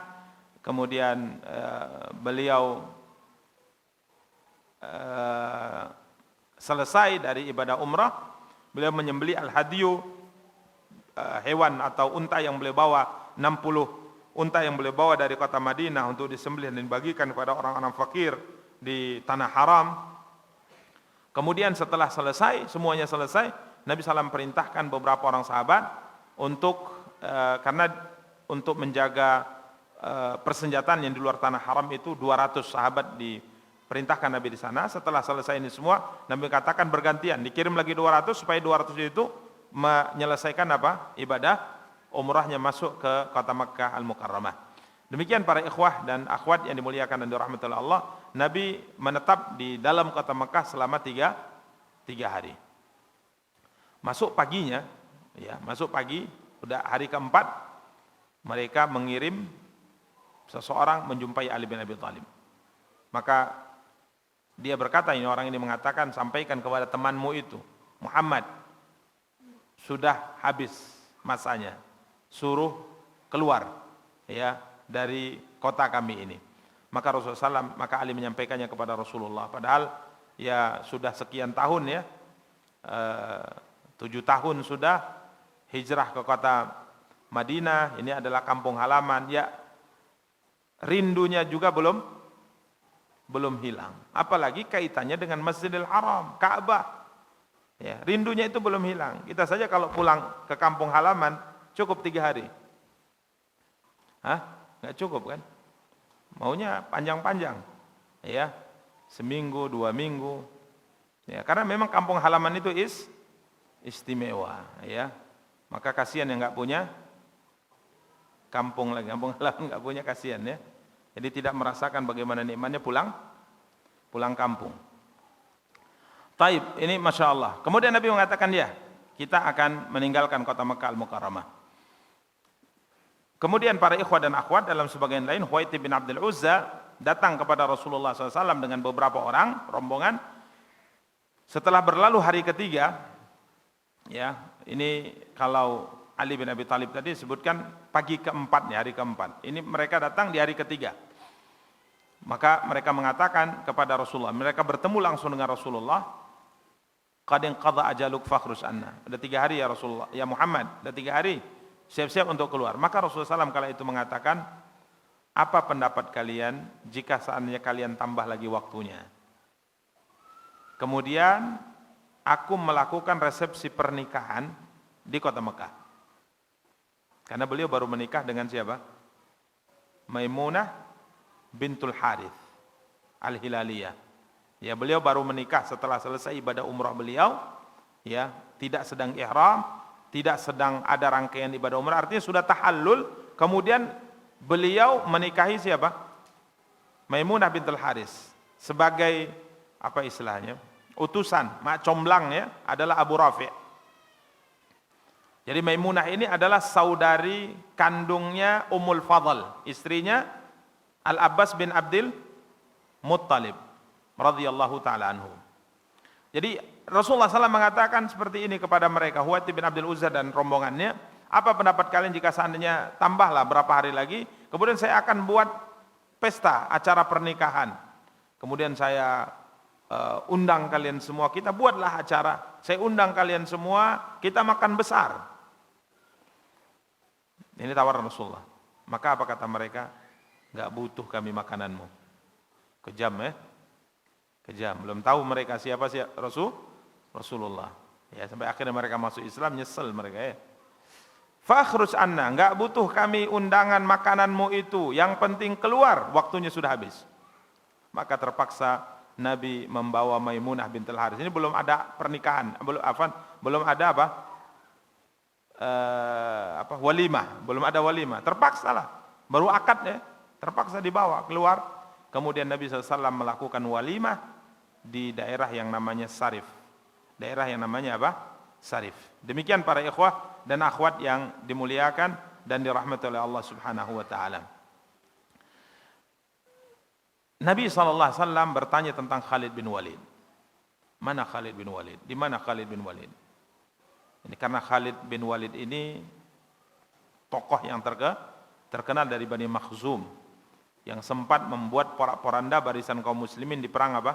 Kemudian beliau selesai dari ibadah umrah, beliau menyembelih al-hadyu, hewan atau unta yang beliau bawa, 60 unta yang beliau bawa dari kota Madinah untuk disembelih dan dibagikan kepada orang-orang fakir di tanah haram. Kemudian setelah selesai, semuanya selesai, Nabi SAW perintahkan beberapa orang sahabat untuk untuk menjaga persenjataan yang di luar tanah haram itu 200 sahabat diperintahkan Nabi di sana. Setelah selesai ini semua, Nabi katakan bergantian, dikirim lagi 200 supaya 200 itu menyelesaikan apa? Ibadah umrahnya masuk ke kota Makkah Al-Mukarramah. Demikian para ikhwah dan akhwat yang dimuliakan dan dirahmati oleh Allah, Nabi menetap di dalam kota Makkah selama tiga hari. Masuk paginya, masuk pagi, udah hari keempat, mereka mengirim seseorang menjumpai Ali bin Abi Thalib. Maka dia berkata, ini orang ini mengatakan, sampaikan kepada temanmu itu, Muhammad, sudah habis masanya, suruh keluar dari kota kami ini. Maka Rasulullah SAW, maka Ali menyampaikannya kepada Rasulullah. Padahal ya sudah sekian tahun 7 tahun sudah hijrah ke kota Madinah. Ini adalah kampung halaman. Ya rindunya juga belum hilang. Apalagi kaitannya dengan Masjidil Haram, Ka'bah. Ya, rindunya itu belum hilang. Kita saja kalau pulang ke kampung halaman cukup 3 hari. Nggak cukup kan? Maunya panjang-panjang. Ya, seminggu, 2 minggu. Ya, karena memang kampung halaman itu istimewa. Ya, maka kasihan yang nggak punya kampung halaman nggak punya, kasihan ya. Jadi tidak merasakan bagaimana nikmatnya pulang kampung. Taib, ini Masya Allah. Kemudian Nabi mengatakan kita akan meninggalkan kota Makkah Al-Mukarramah. Kemudian para ikhwah dan akhwat dalam sebagian lain, Huwaitib bin Abdul Uzza datang kepada Rasulullah SAW dengan beberapa orang, rombongan. Setelah berlalu hari ketiga, ini kalau Ali bin Abi Thalib tadi disebutkan pagi keempat, hari keempat. Ini mereka datang di hari ketiga. Maka mereka mengatakan kepada Rasulullah, mereka bertemu langsung dengan Rasulullah, qad inqadha ajaluk fakhrus anna. Ada 3 hari ya Rasulullah, ya Muhammad, ada 3 hari, siap-siap untuk keluar. Maka Rasulullah SAW kala itu mengatakan, apa pendapat kalian jika seandainya kalian tambah lagi waktunya? Kemudian aku melakukan resepsi pernikahan di kota Mekah. Karena beliau baru menikah dengan siapa? Maimunah bintul Harith Al-Hilaliyah. Ya, beliau baru menikah setelah selesai ibadah umrah beliau, tidak sedang ihram, tidak sedang ada rangkaian ibadah umrah, artinya sudah tahallul. Kemudian beliau menikahi siapa? Maimunah bintul Harith sebagai apa istilahnya? Utusan, mak comblang adalah Abu Rafi'. Jadi Maimunah ini adalah saudari kandungnya Ummul Fadl, istrinya Al-Abbas bin Abdul Muttalib radhiyallahu taala anhu. Jadi Rasulullah SAW mengatakan seperti ini kepada mereka, Huwaitib bin Abdul Uzza dan rombongannya, apa pendapat kalian jika seandainya tambahlah berapa hari lagi, Kemudian saya akan buat pesta, acara pernikahan. Kemudian saya undang kalian semua, kita buatlah acara. Saya undang kalian semua, kita makan besar. Ini tawaran Rasulullah. Maka apa kata mereka? Enggak butuh kami makananmu. Kejam ya. Kejam. Belum tahu mereka siapa sih Rasulullah. Ya, sampai akhirnya mereka masuk Islam, nyesel mereka ya. Fakhruj anna, enggak butuh kami undangan makananmu itu. Yang penting keluar, waktunya sudah habis. Maka terpaksa Nabi membawa Maimunah bintul Haris. Ini belum ada pernikahan, belum ada walimah, belum ada walimah. Terpaksa lah, baru akad ya, terpaksa dibawa keluar. Kemudian Nabi SAW melakukan walimah di daerah yang namanya Sarif. Daerah yang namanya apa? Sarif. Demikian para ikhwah dan akhwat yang dimuliakan dan dirahmati oleh Allah Subhanahu wa taala. Nabi SAW bertanya tentang Khalid bin Walid. Mana Khalid bin Walid? Di mana Khalid bin Walid? Ini karena Khalid bin Walid ini tokoh yang terkenal dari Bani Makhzum yang sempat membuat porak-poranda barisan kaum muslimin di perang apa?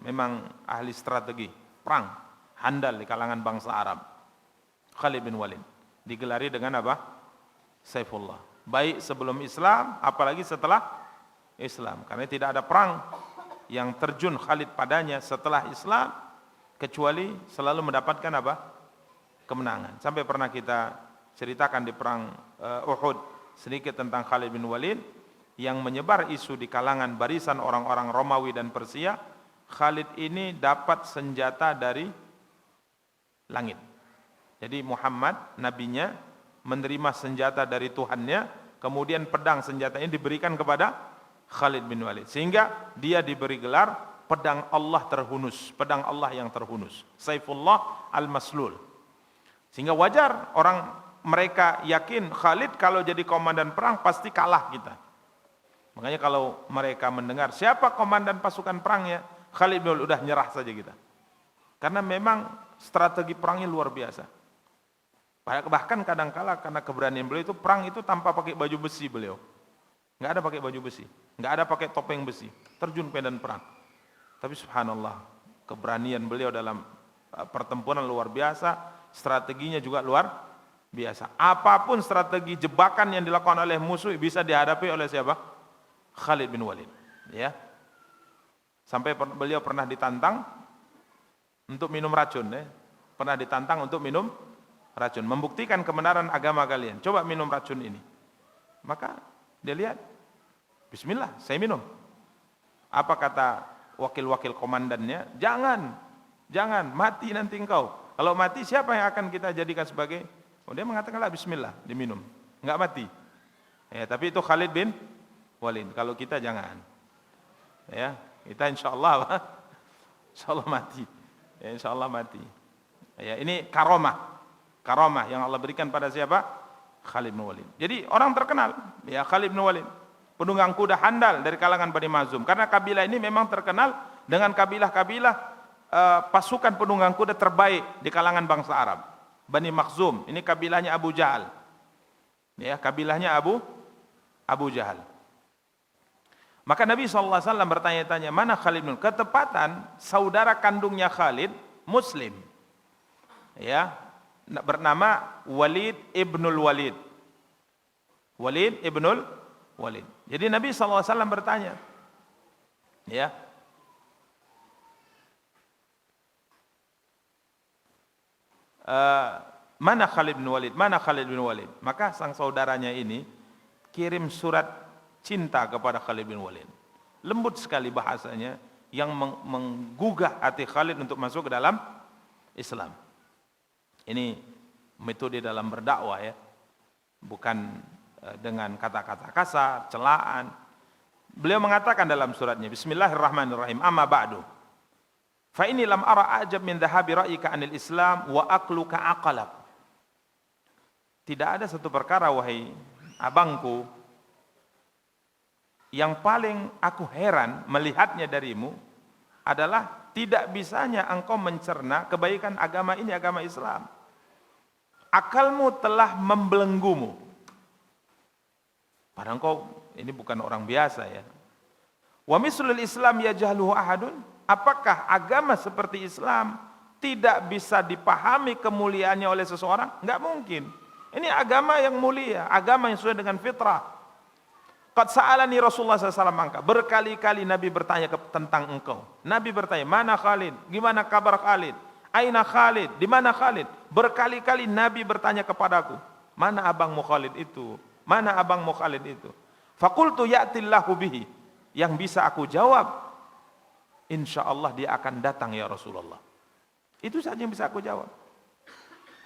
Memang ahli strategi perang, handal di kalangan bangsa Arab. Khalid bin Walid digelari dengan apa? Saifullah. Baik sebelum Islam, apalagi setelah Islam. Karena tidak ada perang yang terjun Khalid padanya setelah Islam kecuali selalu mendapatkan apa? Kemenangan. Sampai pernah kita ceritakan di perang Uhud sedikit tentang Khalid bin Walid yang menyebar isu di kalangan barisan orang-orang Romawi dan Persia. Khalid ini dapat senjata dari langit. Jadi Muhammad, nabinya, menerima senjata dari Tuhannya, kemudian pedang senjata ini diberikan kepada Khalid bin Walid. Sehingga dia diberi gelar pedang Allah terhunus, pedang Allah yang terhunus. Saifullah al-Maslul. Sehingga wajar orang mereka yakin Khalid kalau jadi komandan perang pasti kalah kita. Makanya kalau mereka mendengar siapa komandan pasukan perangnya, Khalid bin Walid udah nyerah saja kita. Karena memang strategi perangnya luar biasa. Bahkan kadang-kala karena keberanian beliau itu perang itu tanpa pakai baju besi beliau. Enggak ada pakai baju besi, enggak ada pakai topeng besi, terjun medan perang. Tapi subhanallah, keberanian beliau dalam pertempuran luar biasa, strateginya juga luar biasa. Apapun strategi jebakan yang dilakukan oleh musuh bisa dihadapi oleh siapa? Khalid bin Walid, ya. Sampai beliau pernah ditantang untuk minum racun, ya. Pernah ditantang untuk minum racun, membuktikan kebenaran agama kalian. Coba minum racun ini. Maka dia lihat, bismillah, saya minum. Apa kata wakil-wakil komandannya? Jangan, mati nanti engkau. Kalau mati siapa yang akan kita jadikan sebagai? Oh, dia mengatakanlah bismillah, diminum. Enggak mati. Ya, tapi itu Khalid bin Walid. Kalau kita jangan. Ya, kita insyaallah mati. Ya, insyaallah mati. Ya, ini karomah yang Allah berikan pada siapa? Khalid bin Walid. Jadi orang terkenal, ya Khalid bin Walid, penunggang kuda handal dari kalangan Bani Makhzum. Karena kabilah ini memang terkenal dengan kabilah-kabilah pasukan penunggang kuda terbaik di kalangan bangsa Arab. Bani Makhzum, ini kabilahnya Abu Jahal. Ya, kabilahnya Abu Jahal. Maka Nabi SAW bertanya-tanya, mana Khalid bin Walid? Ketepatan saudara kandungnya Khalid Muslim, ya, bernama Walid ibnul Walid. Walid ibnul Walid. Jadi Nabi SAW bertanya, ya, mana Khalid bin Walid? Mana Khalid bin Walid? Maka sang saudaranya ini kirim surat cinta kepada Khalid bin Walid. Lembut sekali bahasanya yang menggugah hati Khalid untuk masuk ke dalam Islam. Ini metode dalam berdakwah, ya. Bukan dengan kata-kata kasar, celaan. Beliau mengatakan dalam suratnya, Bismillahirrahmanirrahim, amma ba'du. Fa inni lam ara ajab min dhahabi ra'yika 'anil Islam wa aqluka aqalak. Tidak ada satu perkara wahai abangku yang paling aku heran melihatnya darimu adalah tidak bisanya engkau mencerna kebaikan agama ini, agama Islam. Akalmu telah membelenggumu. Padahal engkau ini bukan orang biasa ya. Wa mislul Islam yajhaluhu ahadun? Apakah agama seperti Islam tidak bisa dipahami kemuliaannya oleh seseorang? Enggak mungkin. Ini agama yang mulia, agama yang sesuai dengan fitrah. Qad sa'alani Rasulullah SAW, berkali-kali Nabi bertanya tentang engkau. Nabi bertanya, mana Khalid? Gimana kabar Khalid? Aina Khalid? Di mana Khalid? Berkali-kali Nabi bertanya kepadaku, mana abangmu Khalid itu? Mana abangmu Khalid itu? Faqultu ya'tillahu bihi. Yang bisa aku jawab, insya Allah dia akan datang ya Rasulullah. Itu saja yang bisa aku jawab.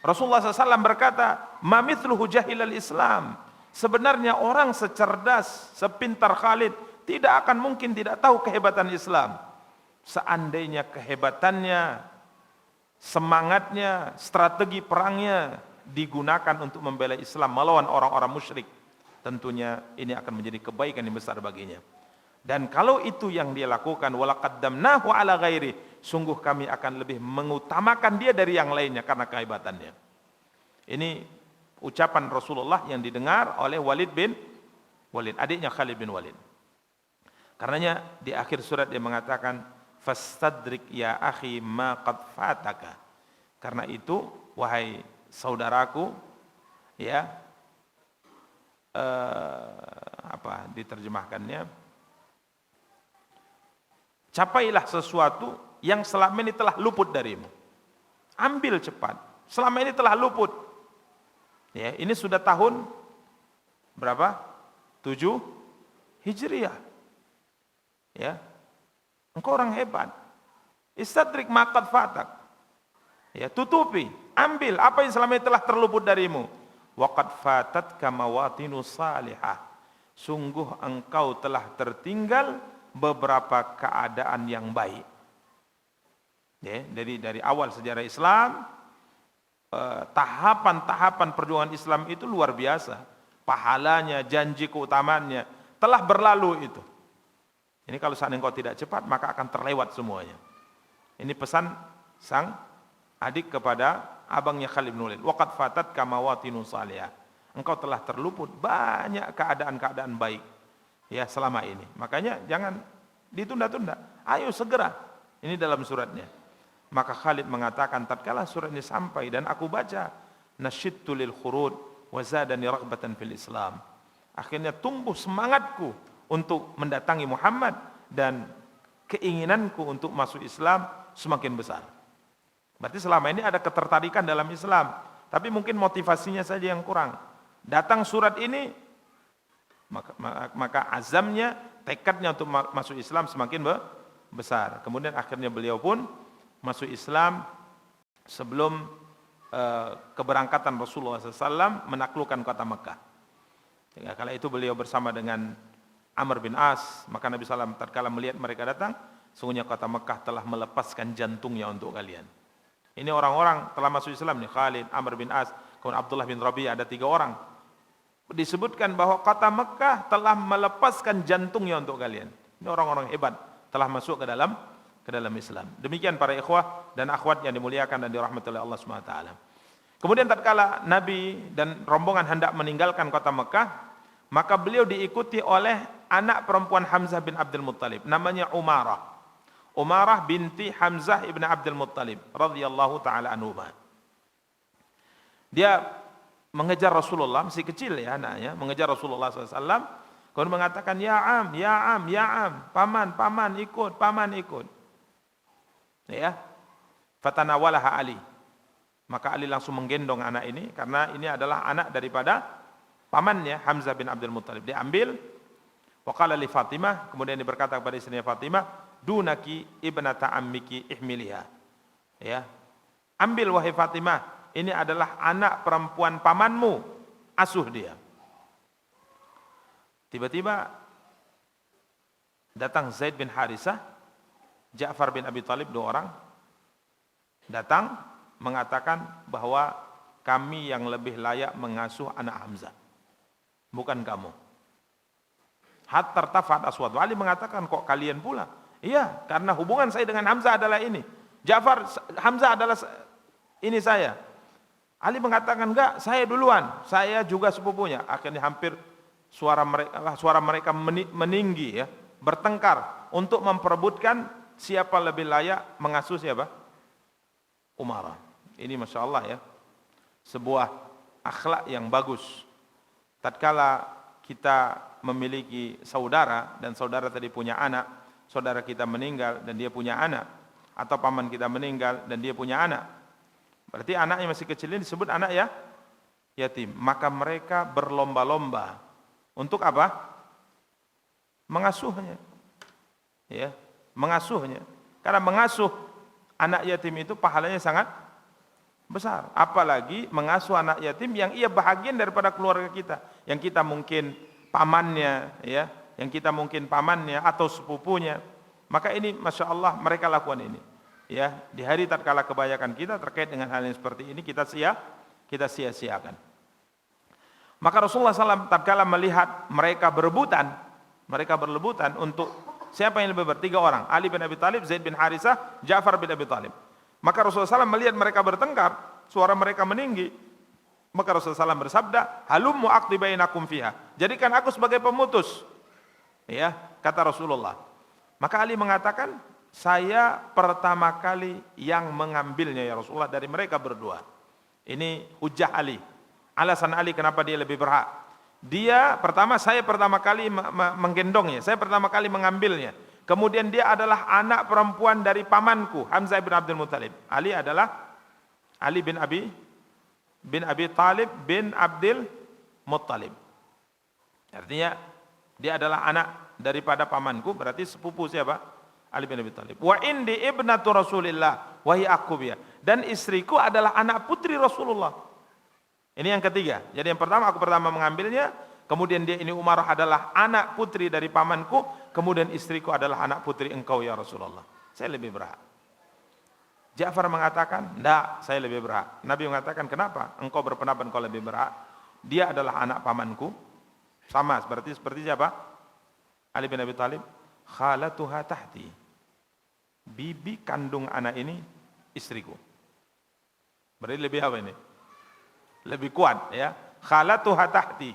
Rasulullah SAW berkata, ma mithluhu jahilal Islam. Sebenarnya orang secerdas, sepintar Khalid tidak akan mungkin tidak tahu kehebatan Islam. Seandainya kehebatannya, semangatnya, strategi perangnya digunakan untuk membela Islam melawan orang-orang musyrik, tentunya ini akan menjadi kebaikan yang besar baginya. Dan kalau itu yang dia lakukan, walaqaddamnahu ala ghairi, sungguh kami akan lebih mengutamakan dia dari yang lainnya karena kehebatannya. Ini ucapan Rasulullah yang didengar oleh Walid bin Walid, adiknya Khalid bin Walid. Karenanya di akhir surat dia mengatakan, fastadrik ya akhi ma qad fataka. Karena itu wahai saudaraku, ya apa diterjemahkannya? Capailah sesuatu yang selama ini telah luput darimu. Ambil cepat. Selama ini telah luput. Ya, ini sudah tahun berapa? 7 Hijriah. Ya. Engkau orang hebat. Istadrik maqad fatak. Ya, tutupi, ambil apa yang selama ini telah terluput darimu. Waqad fatatka mawatinu salihah. Sungguh engkau telah tertinggal beberapa keadaan yang baik. Ya, dari awal sejarah Islam, tahapan-tahapan perjuangan Islam itu luar biasa. Pahalanya, janji keutamaannya telah berlalu itu. Ini kalau seandainya engkau tidak cepat, maka akan terlewat semuanya. Ini pesan sang adik kepada abangnya Khalid bin Walid. Waqad fatatka mawatinu salihah. Engkau telah terluput banyak keadaan-keadaan baik ya selama ini. Makanya jangan ditunda-tunda. Ayo segera. Ini dalam suratnya. Maka Khalid mengatakan, tatkala surat ini sampai dan aku baca, nasyidtu lil khurud wa zadani raghbatan fil Islam. Akhirnya tumbuh semangatku untuk mendatangi Muhammad dan keinginanku untuk masuk Islam semakin besar. Berarti selama ini ada ketertarikan dalam Islam, tapi mungkin motivasinya saja yang kurang. Datang surat ini, maka azamnya, tekadnya untuk masuk Islam semakin besar. Kemudian akhirnya beliau pun masuk Islam sebelum keberangkatan Rasulullah SAW menaklukkan kota Mekah. Ya, kala itu beliau bersama dengan Amr bin As, maka Nabi SAW tatkala melihat mereka datang, sungguhnya kota Mekah telah melepaskan jantungnya untuk kalian. Ini orang-orang telah masuk Islam nih, Khalid, Amr bin As, kemudian Abdullah bin Rabi'ah, ada 3 orang. Disebutkan bahwa kota Mekah telah melepaskan jantungnya untuk kalian. Ini orang-orang hebat telah masuk ke dalam Islam. Demikian para ikhwah dan akhwat yang dimuliakan dan dirahmati oleh Allah Subhanahu wa taala. Kemudian tatkala Nabi dan rombongan hendak meninggalkan kota Mekah, maka beliau diikuti oleh anak perempuan Hamzah bin Abdul Muttalib, namanya Umarah. Umarah binti Hamzah ibn Abdul Muttalib radhiyallahu taala anhuma. Dia mengejar Rasulullah, masih kecil ya anaknya, mengejar Rasulullah SAW, kemudian mengatakan, ya am, ya am, ya am, paman, paman ikut, paman ikut. Ya, fatanawalaha Ali. Maka Ali langsung menggendong anak ini, karena ini adalah anak daripada pamannya Hamzah bin Abdul Muttalib. Dia ambil, waqala li Fatimah, kemudian dia berkata kepada istrinya Fatimah, dunaki ibnata ammiki ihmiliha. Ya, ambil wahai Fatimah, ini adalah anak perempuan pamanmu, asuh dia. Tiba-tiba datang Zaid bin Harisah, Ja'far bin Abi Thalib, 2 orang datang mengatakan bahwa kami yang lebih layak mengasuh anak Hamzah, bukan kamu. Hatta tartafa'at aswat. Ali mengatakan, kok kalian pula? Iya, karena hubungan saya dengan Hamzah adalah ini. Ja'far, Hamzah adalah ini saya. Ali mengatakan, enggak, saya duluan, saya juga sepupunya. Akhirnya hampir suara mereka meninggi ya, bertengkar untuk memperebutkan siapa lebih layak mengasuh siapa? Umarah. Ini Masya Allah ya, sebuah akhlak yang bagus. Tatkala kita memiliki saudara dan saudara tadi punya anak, saudara kita meninggal dan dia punya anak, atau paman kita meninggal dan dia punya anak, berarti anaknya masih kecil ini disebut anak ya yatim. Maka mereka berlomba-lomba untuk apa? Mengasuhnya. Ya, mengasuhnya. Karena mengasuh anak yatim itu pahalanya sangat besar. Apalagi mengasuh anak yatim yang ia bahagian daripada keluarga kita, yang kita mungkin pamannya, ya, yang kita mungkin pamannya atau sepupunya. Maka ini Masya Allah mereka lakukan ini. Ya, di hari tatkala kebanyakan kita terkait dengan hal yang seperti ini kita sia-siakan. Maka Rasulullah SAW tatkala melihat mereka berebutan untuk siapa yang lebih bertiga orang, Ali bin Abi Thalib, Zaid bin Harisah, Ja'far bin Abi Thalib. Maka Rasulullah SAW melihat mereka bertengkar, suara mereka meninggi. Maka Rasulullah SAW bersabda, halummu aqdi bainakum fiha. Jadikan aku sebagai pemutus. Ya, kata Rasulullah. Maka Ali mengatakan, saya pertama kali yang mengambilnya ya Rasulullah dari mereka berdua. Ini hujah Ali. Alasan Ali kenapa dia lebih berhak. Saya pertama kali menggendongnya, saya pertama kali mengambilnya. Kemudian dia adalah anak perempuan dari pamanku, Hamzah bin Abdul Muttalib. Ali adalah Ali bin Abi Talib bin Abdul Muttalib. Artinya dia adalah anak daripada pamanku, berarti sepupu siapa? Ali bin Abi Talib. Wa indi ibnatu Rasulillah wa hiya aqubiyah. Dan istriku adalah anak putri Rasulullah. Ini yang ketiga. Jadi yang pertama aku pertama mengambilnya, kemudian dia ini Umarah adalah anak putri dari pamanku, kemudian istriku adalah anak putri engkau ya Rasulullah. Saya lebih berhak. Ja'far mengatakan, "Enggak, saya lebih berhak." Nabi mengatakan, "Kenapa? Engkau berpendapat engkau lebih berhak? Dia adalah anak pamanku." Sama seperti siapa? Ali bin Abi Thalib, "Khalatuha tahti." Bibi kandung anak ini istriku. Berarti lebih apa ini? Lebih kuat ya. Khalatuha tahti.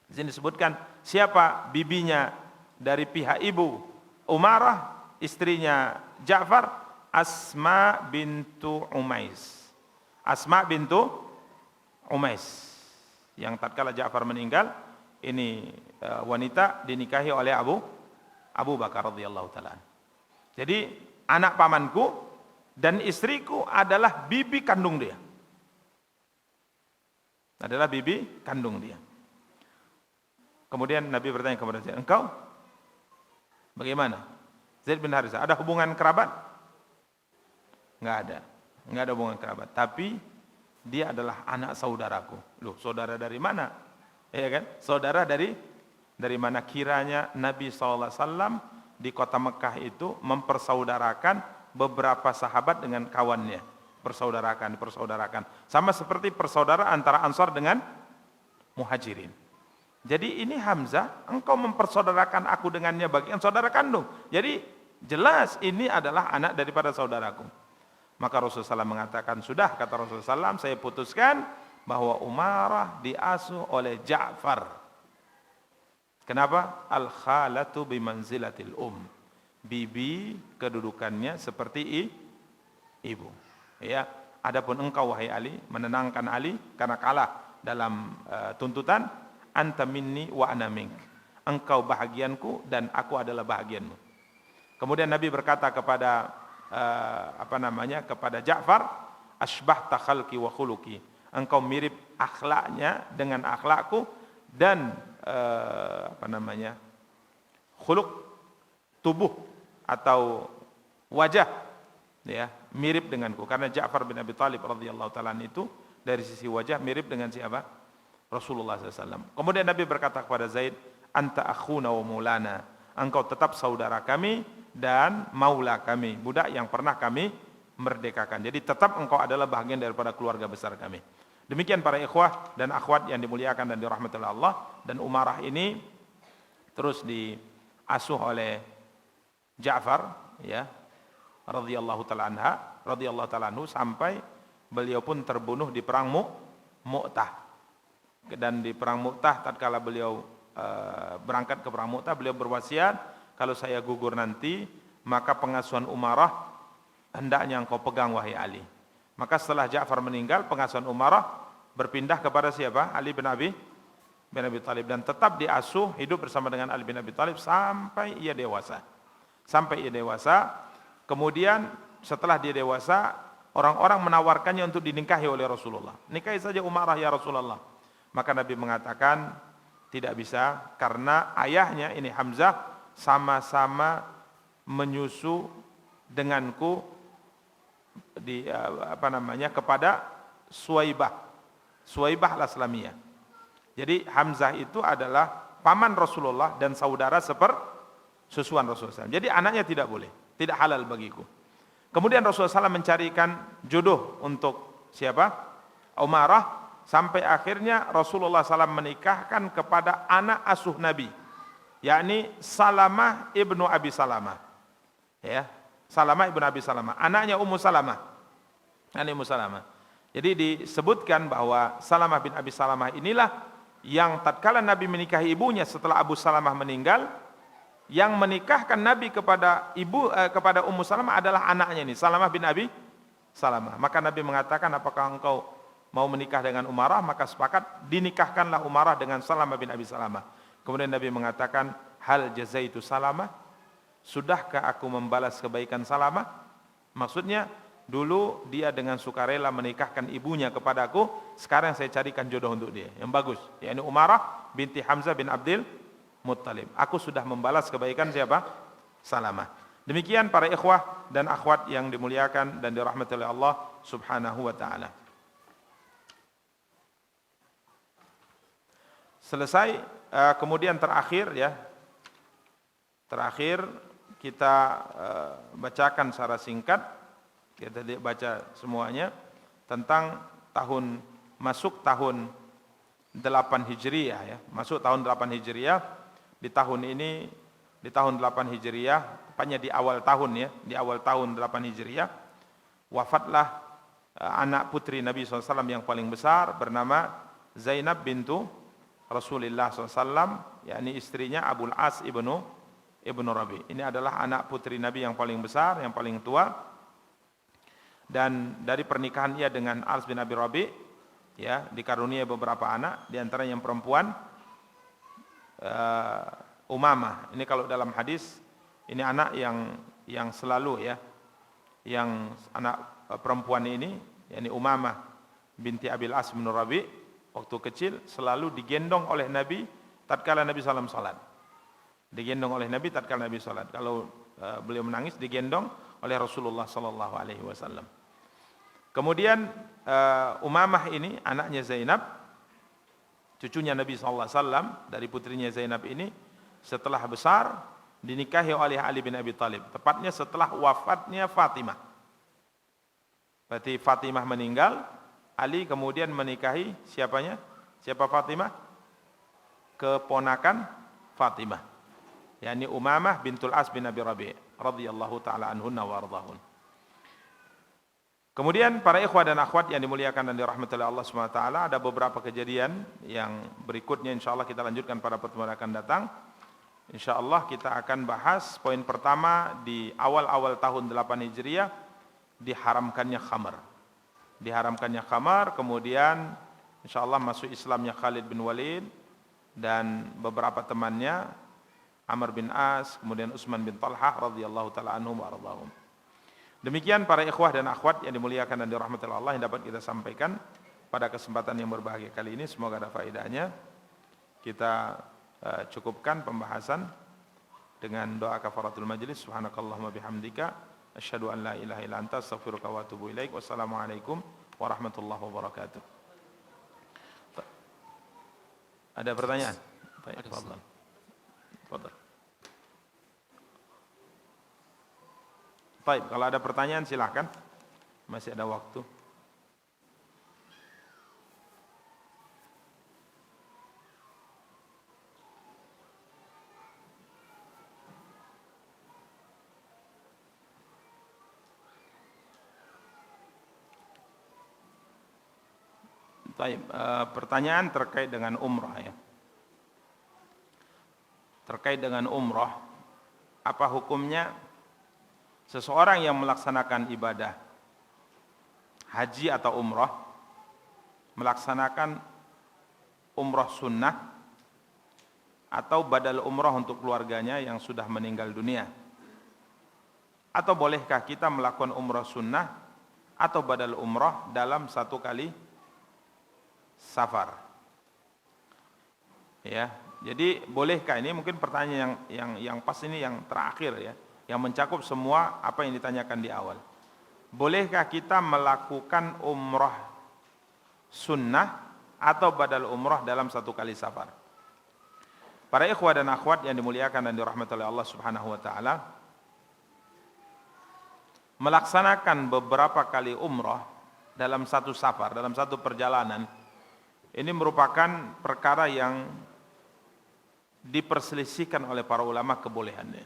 Di sini disebutkan siapa bibinya dari pihak ibu Umarah, istrinya Ja'far, Asma bintu Umais. Asma bintu Umais. Yang tatkala Ja'far meninggal, ini wanita dinikahi oleh Abu Bakar radhiyallahu taala. Jadi anak pamanku dan istriku adalah bibi kandung dia. Adalah bibi kandung dia. Kemudian Nabi bertanya kepada Zaid, engkau bagaimana? Zaid bin Harisah, ada hubungan kerabat? Enggak ada hubungan kerabat. Tapi dia adalah anak saudaraku. Loh, saudara dari mana? Ya kan? Saudara dari mana? Kiranya Nabi SAW di kota Mekah itu mempersaudarakan beberapa sahabat dengan kawannya. Dipersaudarakan. Sama seperti persaudaraan antara Ansar dengan Muhajirin. Jadi ini Hamzah, engkau mempersaudarakan aku dengannya bagian saudara kandung. Jadi jelas ini adalah anak daripada saudaraku. Maka Rasulullah SAW mengatakan, sudah kata Rasulullah SAW, saya putuskan bahwa Umarah diasuh oleh Ja'far. Kenapa? Al-khalatu bimanzilatil Bibi kedudukannya seperti ibu. Ya, adapun engkau wahai Ali, menenangkan Ali karena kalah dalam tuntutan, anta minni wa ana mink. Engkau bahagianku dan aku adalah bahagianmu. Kemudian Nabi berkata kepada kepada Ja'far, asbahta khalqi wa khuluqi. Engkau mirip akhlaknya dengan akhlakku dan khuluq tubuh atau wajah ya mirip denganku, karena Ja'far bin Abi Thalib radhiyallahu taala itu dari sisi wajah mirip dengan siapa? Rasulullah SAW. Kemudian Nabi berkata kepada Zaid, anta akhuna wa maulana, engkau tetap saudara kami dan maula kami, budak yang pernah kami merdekakan. Jadi tetap engkau adalah bahagian daripada keluarga besar kami. Demikian para ikhwah dan akhwat yang dimuliakan dan dirahmati oleh Allah. Dan Umarah ini terus diasuh oleh Ja'far ya radhiyallahu taala anhu sampai beliau pun terbunuh di perang Mu'tah. Dan di perang Mu'tah tatkala beliau berangkat ke perang Mu'tah, beliau berwasiat, kalau saya gugur nanti, maka pengasuhan umarah hendaknya engkau pegang wahai Ali. Maka setelah Ja'far meninggal, pengasuhan umarah berpindah kepada siapa? Ali bin Abi Thalib, dan tetap diasuh hidup bersama dengan Ali bin Abi Thalib sampai ia dewasa. Kemudian setelah dia dewasa, orang-orang menawarkannya untuk dinikahi oleh Rasulullah. Nikahi saja Umarah ya Rasulullah. Maka Nabi mengatakan tidak bisa, karena ayahnya ini Hamzah sama-sama menyusu denganku kepada Suwaibah al-Aslamiyah. Jadi Hamzah itu adalah paman Rasulullah dan saudara sepersusuan Rasulullah. Jadi anaknya tidak boleh, tidak halal bagiku. Kemudian Rasulullah SAW mencarikan jodoh untuk siapa? Umarah, sampai akhirnya Rasulullah SAW menikahkan kepada anak asuh Nabi, yakni Salamah ibnu Abi Salamah. Ya, Salamah ibnu Abi Salamah, anaknya Ummu Salamah. Jadi disebutkan bahwa Salamah bin Abi Salamah inilah yang tatkala Nabi menikahi ibunya setelah Abu Salamah meninggal, yang menikahkan Nabi kepada kepada Ummu Salamah adalah anaknya ini, Salamah bin Abi Salamah. Maka Nabi mengatakan, apakah engkau mau menikah dengan Umarah? Maka sepakat, dinikahkanlah Umarah dengan Salamah bin Abi Salamah. Kemudian Nabi mengatakan, hal jazaitu Salamah, sudahkah aku membalas kebaikan Salamah? Maksudnya, dulu dia dengan sukarela menikahkan ibunya kepadaku, sekarang saya carikan jodoh untuk dia yang bagus, yakni Umarah binti Hamzah bin Abdul Muttalib. Aku sudah membalas kebaikan siapa? Salamah. Demikian para ikhwah dan akhwat yang dimuliakan dan dirahmati oleh Allah Subhanahu wa taala. Selesai, kemudian terakhir kita bacakan secara singkat, kita baca semuanya tentang masuk tahun 8 Hijriah ya. Masuk tahun 8 Hijriah, di tahun ini, di tahun 8 Hijriah, tepatnya di awal tahun ya, di awal tahun 8 Hijriah, wafatlah anak putri Nabi SAW yang paling besar, bernama Zainab bintu Rasulullah SAW, yakni istrinya Abul As ibnu Rabi. Ini adalah anak putri Nabi yang paling besar, yang paling tua. Dan dari pernikahan ia dengan As bin Abi Rabi, ya, dikaruniai beberapa anak, di antara yang perempuan Umamah. Ini kalau dalam hadis, ini anak yang selalu ya, yang anak perempuan ini, yakni Umamah binti Abil As bin Rabi, waktu kecil selalu digendong oleh Nabi tatkala Nabi SAW salat. Digendong oleh Nabi tatkala Nabi salat. Kalau beliau menangis digendong oleh Rasulullah SAW. Kemudian Umamah ini anaknya Zainab, cucunya Nabi SAW, dari putrinya Zainab ini, setelah besar dinikahi oleh Ali bin Abi Thalib. Tepatnya setelah wafatnya Fatimah. Berarti Fatimah meninggal, Ali kemudian menikahi siapanya? Siapa Fatimah? Keponakan Fatimah, yakni Umamah bintul As bin Abi Rabi' radhiyallahu taala anhunna wa ardhahun. Kemudian para ikhwah dan akhwat yang dimuliakan dan dirahmati oleh Allah Subhanahu wa taala, ada beberapa kejadian yang berikutnya insyaallah kita lanjutkan pada pertemuan akan datang. Insyaallah kita akan bahas poin pertama di awal-awal tahun 8 Hijriah, diharamkannya khamar. Kemudian insyaallah masuk Islamnya Khalid bin Walid dan beberapa temannya, Amr bin As, kemudian Utsman bin Talhah radhiyallahu taala anhum wa ardhahum. Demikian para ikhwah dan akhwat yang dimuliakan dan dirahmati Allah yang dapat kita sampaikan pada kesempatan yang berbahagia kali ini. Semoga ada faedahnya. Kita cukupkan pembahasan dengan doa kafaratul majlis. Subhanakallahumma bihamdika asyhadu an la ilaha illa anta astaghfiruka wa atubu ilaik. Wassalamualaikum warahmatullahi wabarakatuh. Ada pertanyaan? Baik, tafadhal. Baik, kalau ada pertanyaan silahkan. Masih ada waktu. Baik, pertanyaan terkait dengan umrah ya. Terkait dengan umrah, apa hukumnya seseorang yang melaksanakan ibadah haji atau umrah, melaksanakan umrah sunnah atau badal umrah untuk keluarganya yang sudah meninggal dunia? Atau bolehkah kita melakukan umrah sunnah atau badal umrah dalam satu kali safar? Ya, jadi bolehkah, ini mungkin pertanyaan yang pas ini yang terakhir ya, yang mencakup semua apa yang ditanyakan di awal. Bolehkah kita melakukan umrah sunnah atau badal umrah dalam satu kali safar? Para ikhwah dan akhwat yang dimuliakan dan dirahmati oleh Allah Subhanahu wa taala, melaksanakan beberapa kali umrah dalam satu safar, dalam satu perjalanan, ini merupakan perkara yang diperselisihkan oleh para ulama kebolehannya.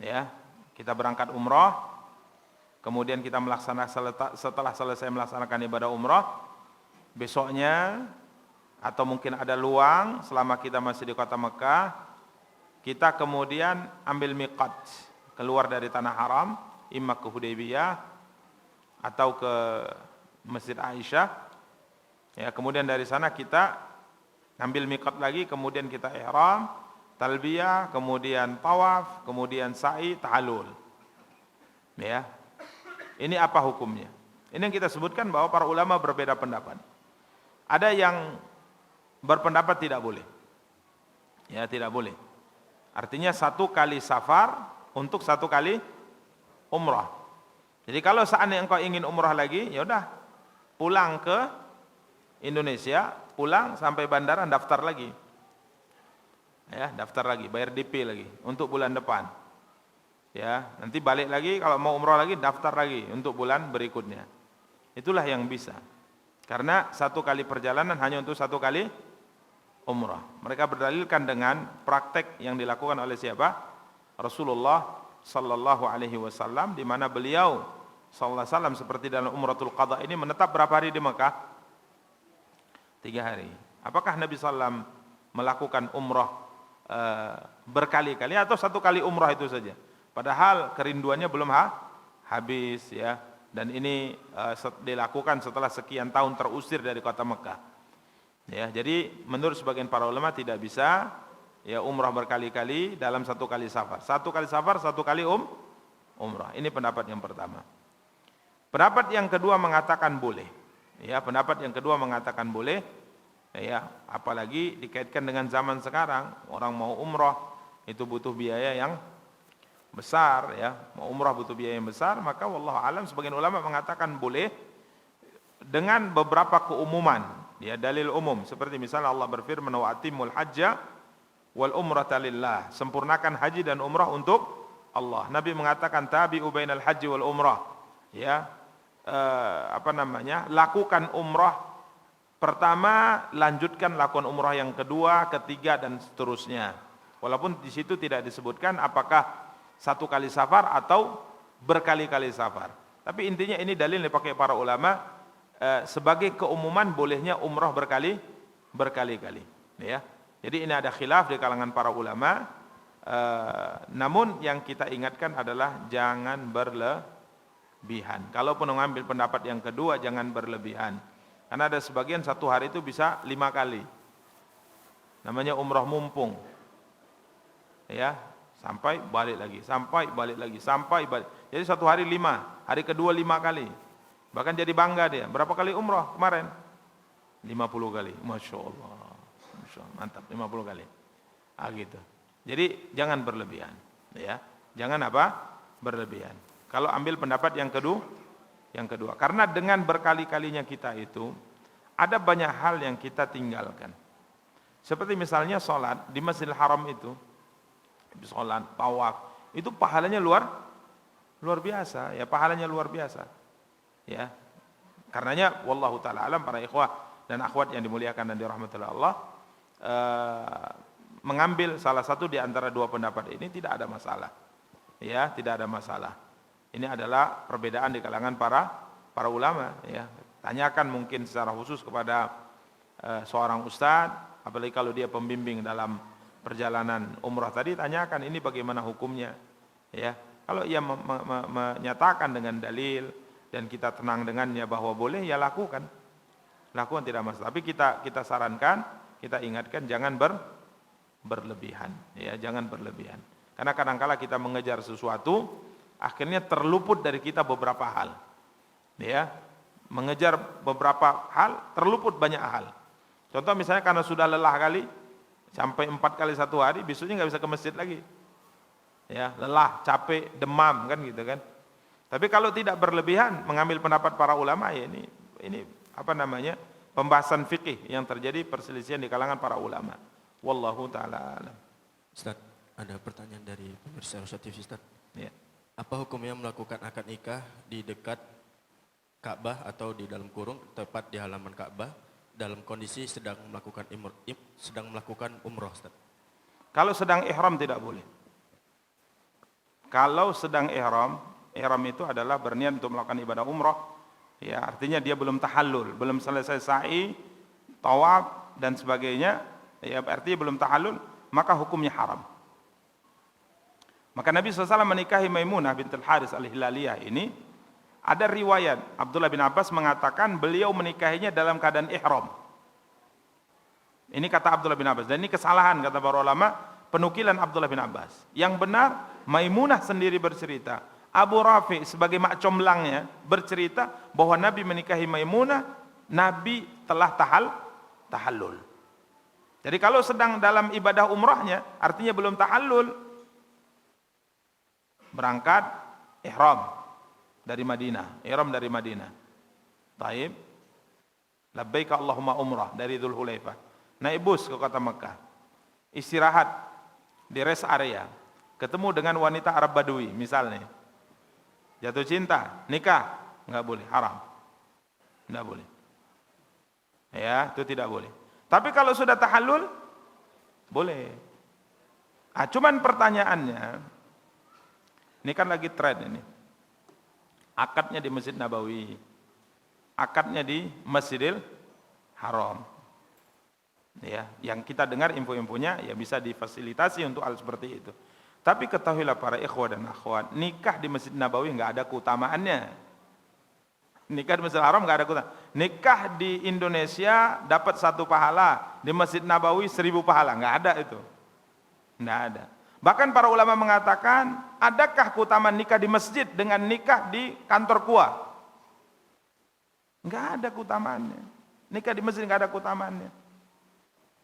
Ya, kita berangkat umrah, kemudian kita setelah selesai melaksanakan ibadah umrah, besoknya atau mungkin ada luang selama kita masih di kota Mekah, kita kemudian ambil miqat, keluar dari tanah haram, imma ke Hudaybiyah atau ke Masjid Aisyah. Ya, kemudian dari sana kita ambil miqat lagi, kemudian kita ihram, talbiyah, kemudian tawaf, kemudian sa'i, ta'alul. Ya. Ini apa hukumnya? Ini yang kita sebutkan bahwa para ulama berbeda pendapat. Ada yang berpendapat tidak boleh. Ya, tidak boleh. Artinya satu kali safar untuk satu kali umrah. Jadi kalau seandainya engkau ingin umrah lagi, ya udah pulang ke Indonesia, pulang sampai bandara daftar lagi. Ya, daftar lagi, bayar DP lagi untuk bulan depan. Ya, nanti balik lagi kalau mau umrah lagi daftar lagi untuk bulan berikutnya. Itulah yang bisa. Karena satu kali perjalanan hanya untuk satu kali umrah. Mereka berdalilkan dengan praktek yang dilakukan oleh siapa? Rasulullah sallallahu alaihi wasallam, di mana beliau sallallahu alaihi wasallam seperti dalam umratul qadha ini menetap berapa hari di Mekah? 3 hari. Apakah Nabi sallam melakukan umrah berkali-kali atau satu kali umrah itu saja? Padahal kerinduannya belum habis ya, dan ini dilakukan setelah sekian tahun terusir dari kota Mekah. Ya, jadi menurut sebagian para ulama tidak bisa ya umrah berkali-kali dalam satu kali safar. Satu kali safar, satu kali umrah. Ini pendapat yang pertama. Pendapat yang kedua mengatakan boleh. Ya, pendapat yang kedua mengatakan boleh. Ya, apalagi dikaitkan dengan zaman sekarang, orang mau umrah itu butuh biaya yang besar ya. Mau umrah butuh biaya yang besar, maka wallahu alam sebagian ulama mengatakan boleh dengan beberapa keumuman. Ya, dalil umum seperti misalnya Allah berfirman wa atimul hajja wal umrata lillah, sempurnakan haji dan umrah untuk Allah. Nabi mengatakan tabi'u bainal haji wal umrah. Ya, lakukan umrah pertama, lanjutkan lakukan umrah yang kedua, ketiga dan seterusnya. Walaupun di situ tidak disebutkan apakah satu kali safar atau berkali-kali safar. Tapi intinya ini dalil dipakai para ulama sebagai keumuman bolehnya umrah berkali-kali. Ya. Jadi ini ada khilaf di kalangan para ulama. Namun yang kita ingatkan adalah jangan berlebihan. Kalaupun mengambil pendapat yang kedua, jangan berlebihan. Karena ada sebagian satu hari itu bisa 5 kali. Namanya umrah mumpung. Ya, sampai balik lagi, sampai balik lagi, sampai balik. Jadi satu hari 5, hari kedua 5 kali. Bahkan jadi bangga dia. Berapa kali umrah kemarin? 50 kali. Masya Allah. Masya Allah. Mantap, 50 kali. Gitu. Jadi jangan berlebihan. Ya, jangan berlebihan. Kalau ambil pendapat yang kedua, karena dengan berkali-kalinya kita itu ada banyak hal yang kita tinggalkan. Seperti misalnya sholat di Masjidil Haram itu, sholat, tawaf, itu pahalanya luar biasa, ya pahalanya luar biasa. Ya, karenanya wallahu taala alam, para ikhwah dan akhwat yang dimuliakan dan dirahmati Allah, mengambil salah satu di antara dua pendapat ini tidak ada masalah. Ya, tidak ada masalah. Ini adalah perbedaan di kalangan para ulama ya. Tanyakan mungkin secara khusus kepada seorang ustadz, apalagi kalau dia pembimbing dalam perjalanan umrah tadi, tanyakan ini bagaimana hukumnya. Ya, kalau ia menyatakan dengan dalil dan kita tenang dengannya bahwa boleh, ya lakukan tidak masalah. Tapi kita sarankan, kita ingatkan jangan berlebihan, ya jangan berlebihan. Karena kadang-kala kita mengejar sesuatu, akhirnya terluput dari kita beberapa hal. Ya, mengejar beberapa hal, terluput banyak hal. Contoh misalnya karena sudah lelah kali, sampai 4 kali satu hari, besoknya nggak bisa ke masjid lagi. Ya, lelah, capek, demam kan gitu kan. Tapi kalau tidak berlebihan, mengambil pendapat para ulama, ya ini apa namanya, pembahasan fikih yang terjadi perselisihan di kalangan para ulama. Wallahu taala alam. Ustaz, ada pertanyaan dari pemirsa Rosa TV, Ustaz. Ya. Apa hukumnya melakukan akad nikah di dekat Ka'bah atau di dalam kurung tepat di halaman Ka'bah dalam kondisi sedang melakukan umroh, Ustaz? Kalau sedang ihram tidak boleh. Kalau sedang ihram itu adalah berniat untuk melakukan ibadah umroh. Ya, artinya dia belum tahallul, belum selesai sa'i, tawaf dan sebagainya. Ya, artinya belum tahallul, maka hukumnya haram. Maka Nabi SAW menikahi Maimunah bintul Haris al-Hilaliyah ini. Ada riwayat Abdullah bin Abbas mengatakan beliau menikahinya dalam keadaan ihram. Ini kata Abdullah bin Abbas, dan ini kesalahan kata para ulama, penukilan Abdullah bin Abbas. Yang benar Maimunah sendiri bercerita, Abu Rafi sebagai mak comblangnya bercerita bahwa Nabi menikahi Maimunah, Nabi telah tahallul. Jadi kalau sedang dalam ibadah umrahnya, artinya belum tahallul, berangkat ihram dari Madinah, ihram dari Madinah. Taib, labbaika Allahumma umrah dari Dzulhulaifah. Naik bus ke kota Mekah. Istirahat di rest area. Ketemu dengan wanita Arab Badui misalnya. Jatuh cinta, nikah, enggak boleh, haram. Enggak boleh. Ya, itu tidak boleh. Tapi kalau sudah tahallul boleh. Cuman pertanyaannya, ini kan lagi tren ini. Akadnya di Masjid Nabawi, akadnya di Masjidil Haram. Ya, yang kita dengar info-infonya ya bisa difasilitasi untuk hal seperti itu. Tapi ketahuilah para ikhwah dan akhwat, nikah di Masjid Nabawi enggak ada keutamaannya. Nikah di Masjidil Haram enggak ada keutamaan. Nikah di Indonesia dapat 1 pahala, di Masjid Nabawi 1000 pahala, enggak ada itu. Enggak ada. Bahkan para ulama mengatakan, adakah keutamaan nikah di masjid dengan nikah di kantor KUA? Enggak ada keutamaannya. Nikah di masjid enggak ada keutamaannya.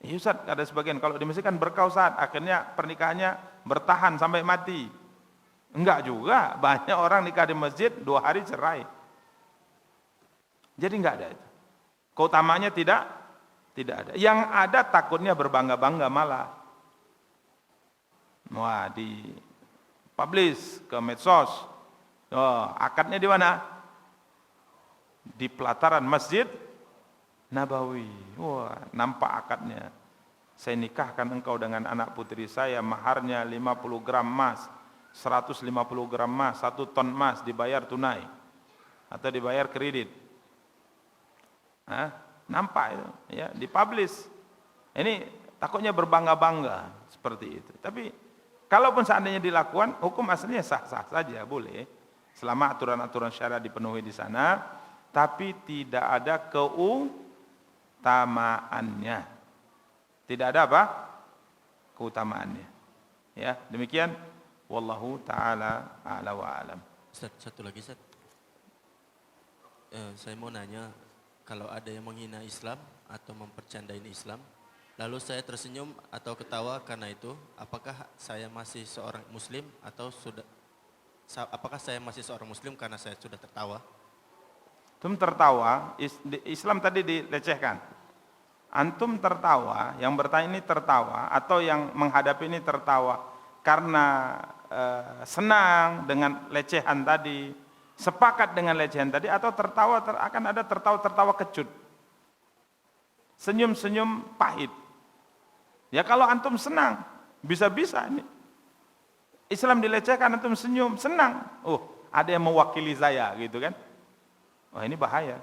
Ya Ustaz, ada sebagian kalau di masjid kan berkausat, akhirnya pernikahannya bertahan sampai mati. Enggak juga, banyak orang nikah di masjid 2 hari cerai. Jadi enggak ada itu. Keutamaannya tidak ada. Yang ada takutnya berbangga-bangga malah. Wah, di publish ke medsos. Akadnya di mana? Di pelataran Masjid Nabawi. Wah, nampak akadnya. Saya nikahkan engkau dengan anak putri saya, maharnya 50 gram emas, 150 gram emas, 1 ton emas, dibayar tunai atau dibayar kredit. Nampak itu, ya, dipublish. Ini takutnya berbangga-bangga seperti itu. Tapi kalaupun seandainya dilakukan, hukum aslinya sah-sah saja, boleh. Selama aturan-aturan syariat dipenuhi di sana, tapi tidak ada keutamaannya. Tidak ada apa? Keutamaannya. Ya, demikian. Wallahu ta'ala a'la wa alam. Ustaz, satu lagi Ustaz. Saya mau nanya, kalau ada yang menghina Islam atau mempercandain Islam, lalu saya tersenyum atau ketawa karena itu, apakah saya masih seorang muslim atau apakah saya masih seorang muslim karena saya sudah tertawa? Antum tertawa, Islam tadi dilecehkan. Antum tertawa, yang bertanya ini tertawa atau yang menghadapi ini tertawa karena senang dengan lecehan tadi, sepakat dengan lecehan tadi, atau tertawa akan ada tertawa kecut. Senyum-senyum pahit. Ya kalau antum senang, bisa-bisa ini. Islam dilecehkan, antum senyum, senang. Oh, ada yang mewakili saya gitu kan. Wah, ini bahaya.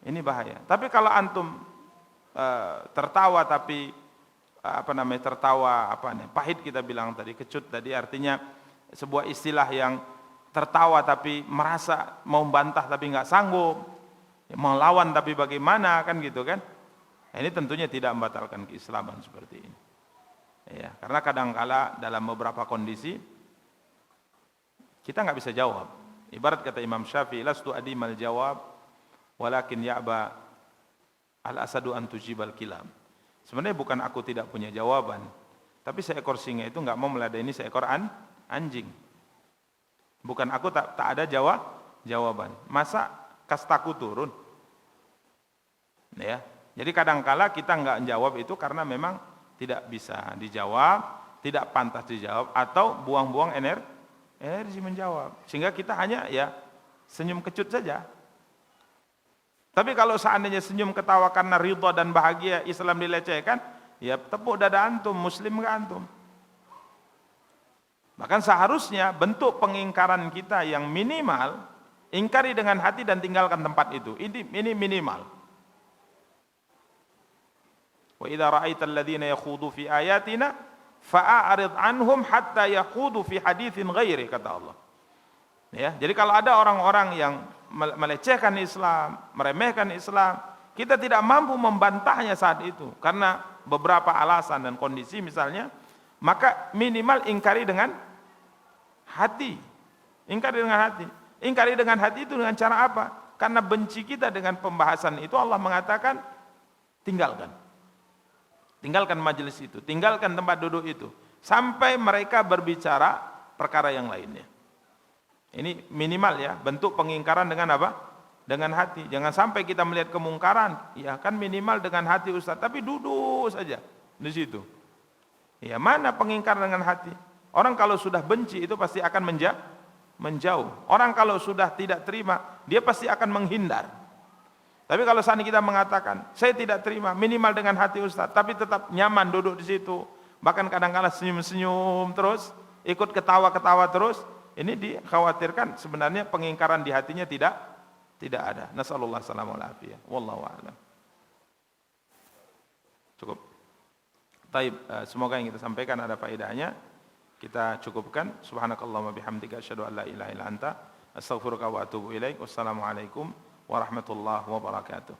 Ini bahaya. Tapi kalau antum tertawa tapi tertawa pahit kita bilang tadi, kecut tadi, artinya sebuah istilah yang tertawa tapi merasa mau membantah tapi nggak sanggup, melawan tapi bagaimana, kan gitu kan. Ini tentunya tidak membatalkan keislaman seperti ini. Ya, karena kadangkala dalam beberapa kondisi kita nggak bisa jawab. Ibarat kata Imam Syafi'i, lastu adimal jawab walakin ya'ba al-asadu an tujibal kilam. Sebenarnya bukan aku tidak punya jawaban, tapi seekor singa itu nggak mau meladeni seekor anjing. Bukan aku tak ada jawaban. Masa kastaku turun? Ya. Jadi kadangkala kita nggak menjawab itu karena memang tidak bisa dijawab, tidak pantas dijawab, atau buang-buang energi menjawab. Sehingga kita hanya ya senyum kecut saja. Tapi kalau seandainya senyum ketawa karena ridha dan bahagia Islam dilecehkan, ya tepuk dada antum, muslim ke antum. Bahkan seharusnya bentuk pengingkaran kita yang minimal, ingkari dengan hati dan tinggalkan tempat itu. Ini minimal. Wa idza ra'aital ladzina yakhudu fi ayatina fa'arid anhum hatta yakhudu fi haditsin ghairi, kata Allah. Ya, jadi kalau ada orang-orang yang melecehkan Islam, meremehkan Islam, kita tidak mampu membantahnya saat itu karena beberapa alasan dan kondisi misalnya, maka minimal ingkari dengan hati. Ingkari dengan hati. Ingkari dengan hati itu dengan cara apa? Karena benci kita dengan pembahasan itu, Allah mengatakan tinggalkan. Tinggalkan majelis itu, tinggalkan tempat duduk itu sampai mereka berbicara perkara yang lainnya. Ini minimal ya, bentuk pengingkaran dengan apa? Dengan hati. Jangan sampai kita melihat kemungkaran, ya kan minimal dengan hati Ustaz, tapi duduk saja di situ. Ya, mana pengingkaran dengan hati? Orang kalau sudah benci itu pasti akan menjauh. Orang kalau sudah tidak terima, dia pasti akan menghindar. Tapi kalau saat ini kita mengatakan, saya tidak terima, minimal dengan hati Ustaz, tapi tetap nyaman duduk di situ, bahkan kadang-kadang senyum-senyum terus, ikut ketawa-ketawa terus, ini dikhawatirkan sebenarnya pengingkaran di hatinya tidak ada. Nasallallahu alaihi wasallam. Wallahu a'lam. Cukup. Baik, semoga yang kita sampaikan ada faedahnya. Kita cukupkan. Subhanakallahumma bihamdika asyhadu an la ilaha illa anta astaghfiruka wa atubu ilaik. Wassalamualaikum warahmatullahi wabarakatuh.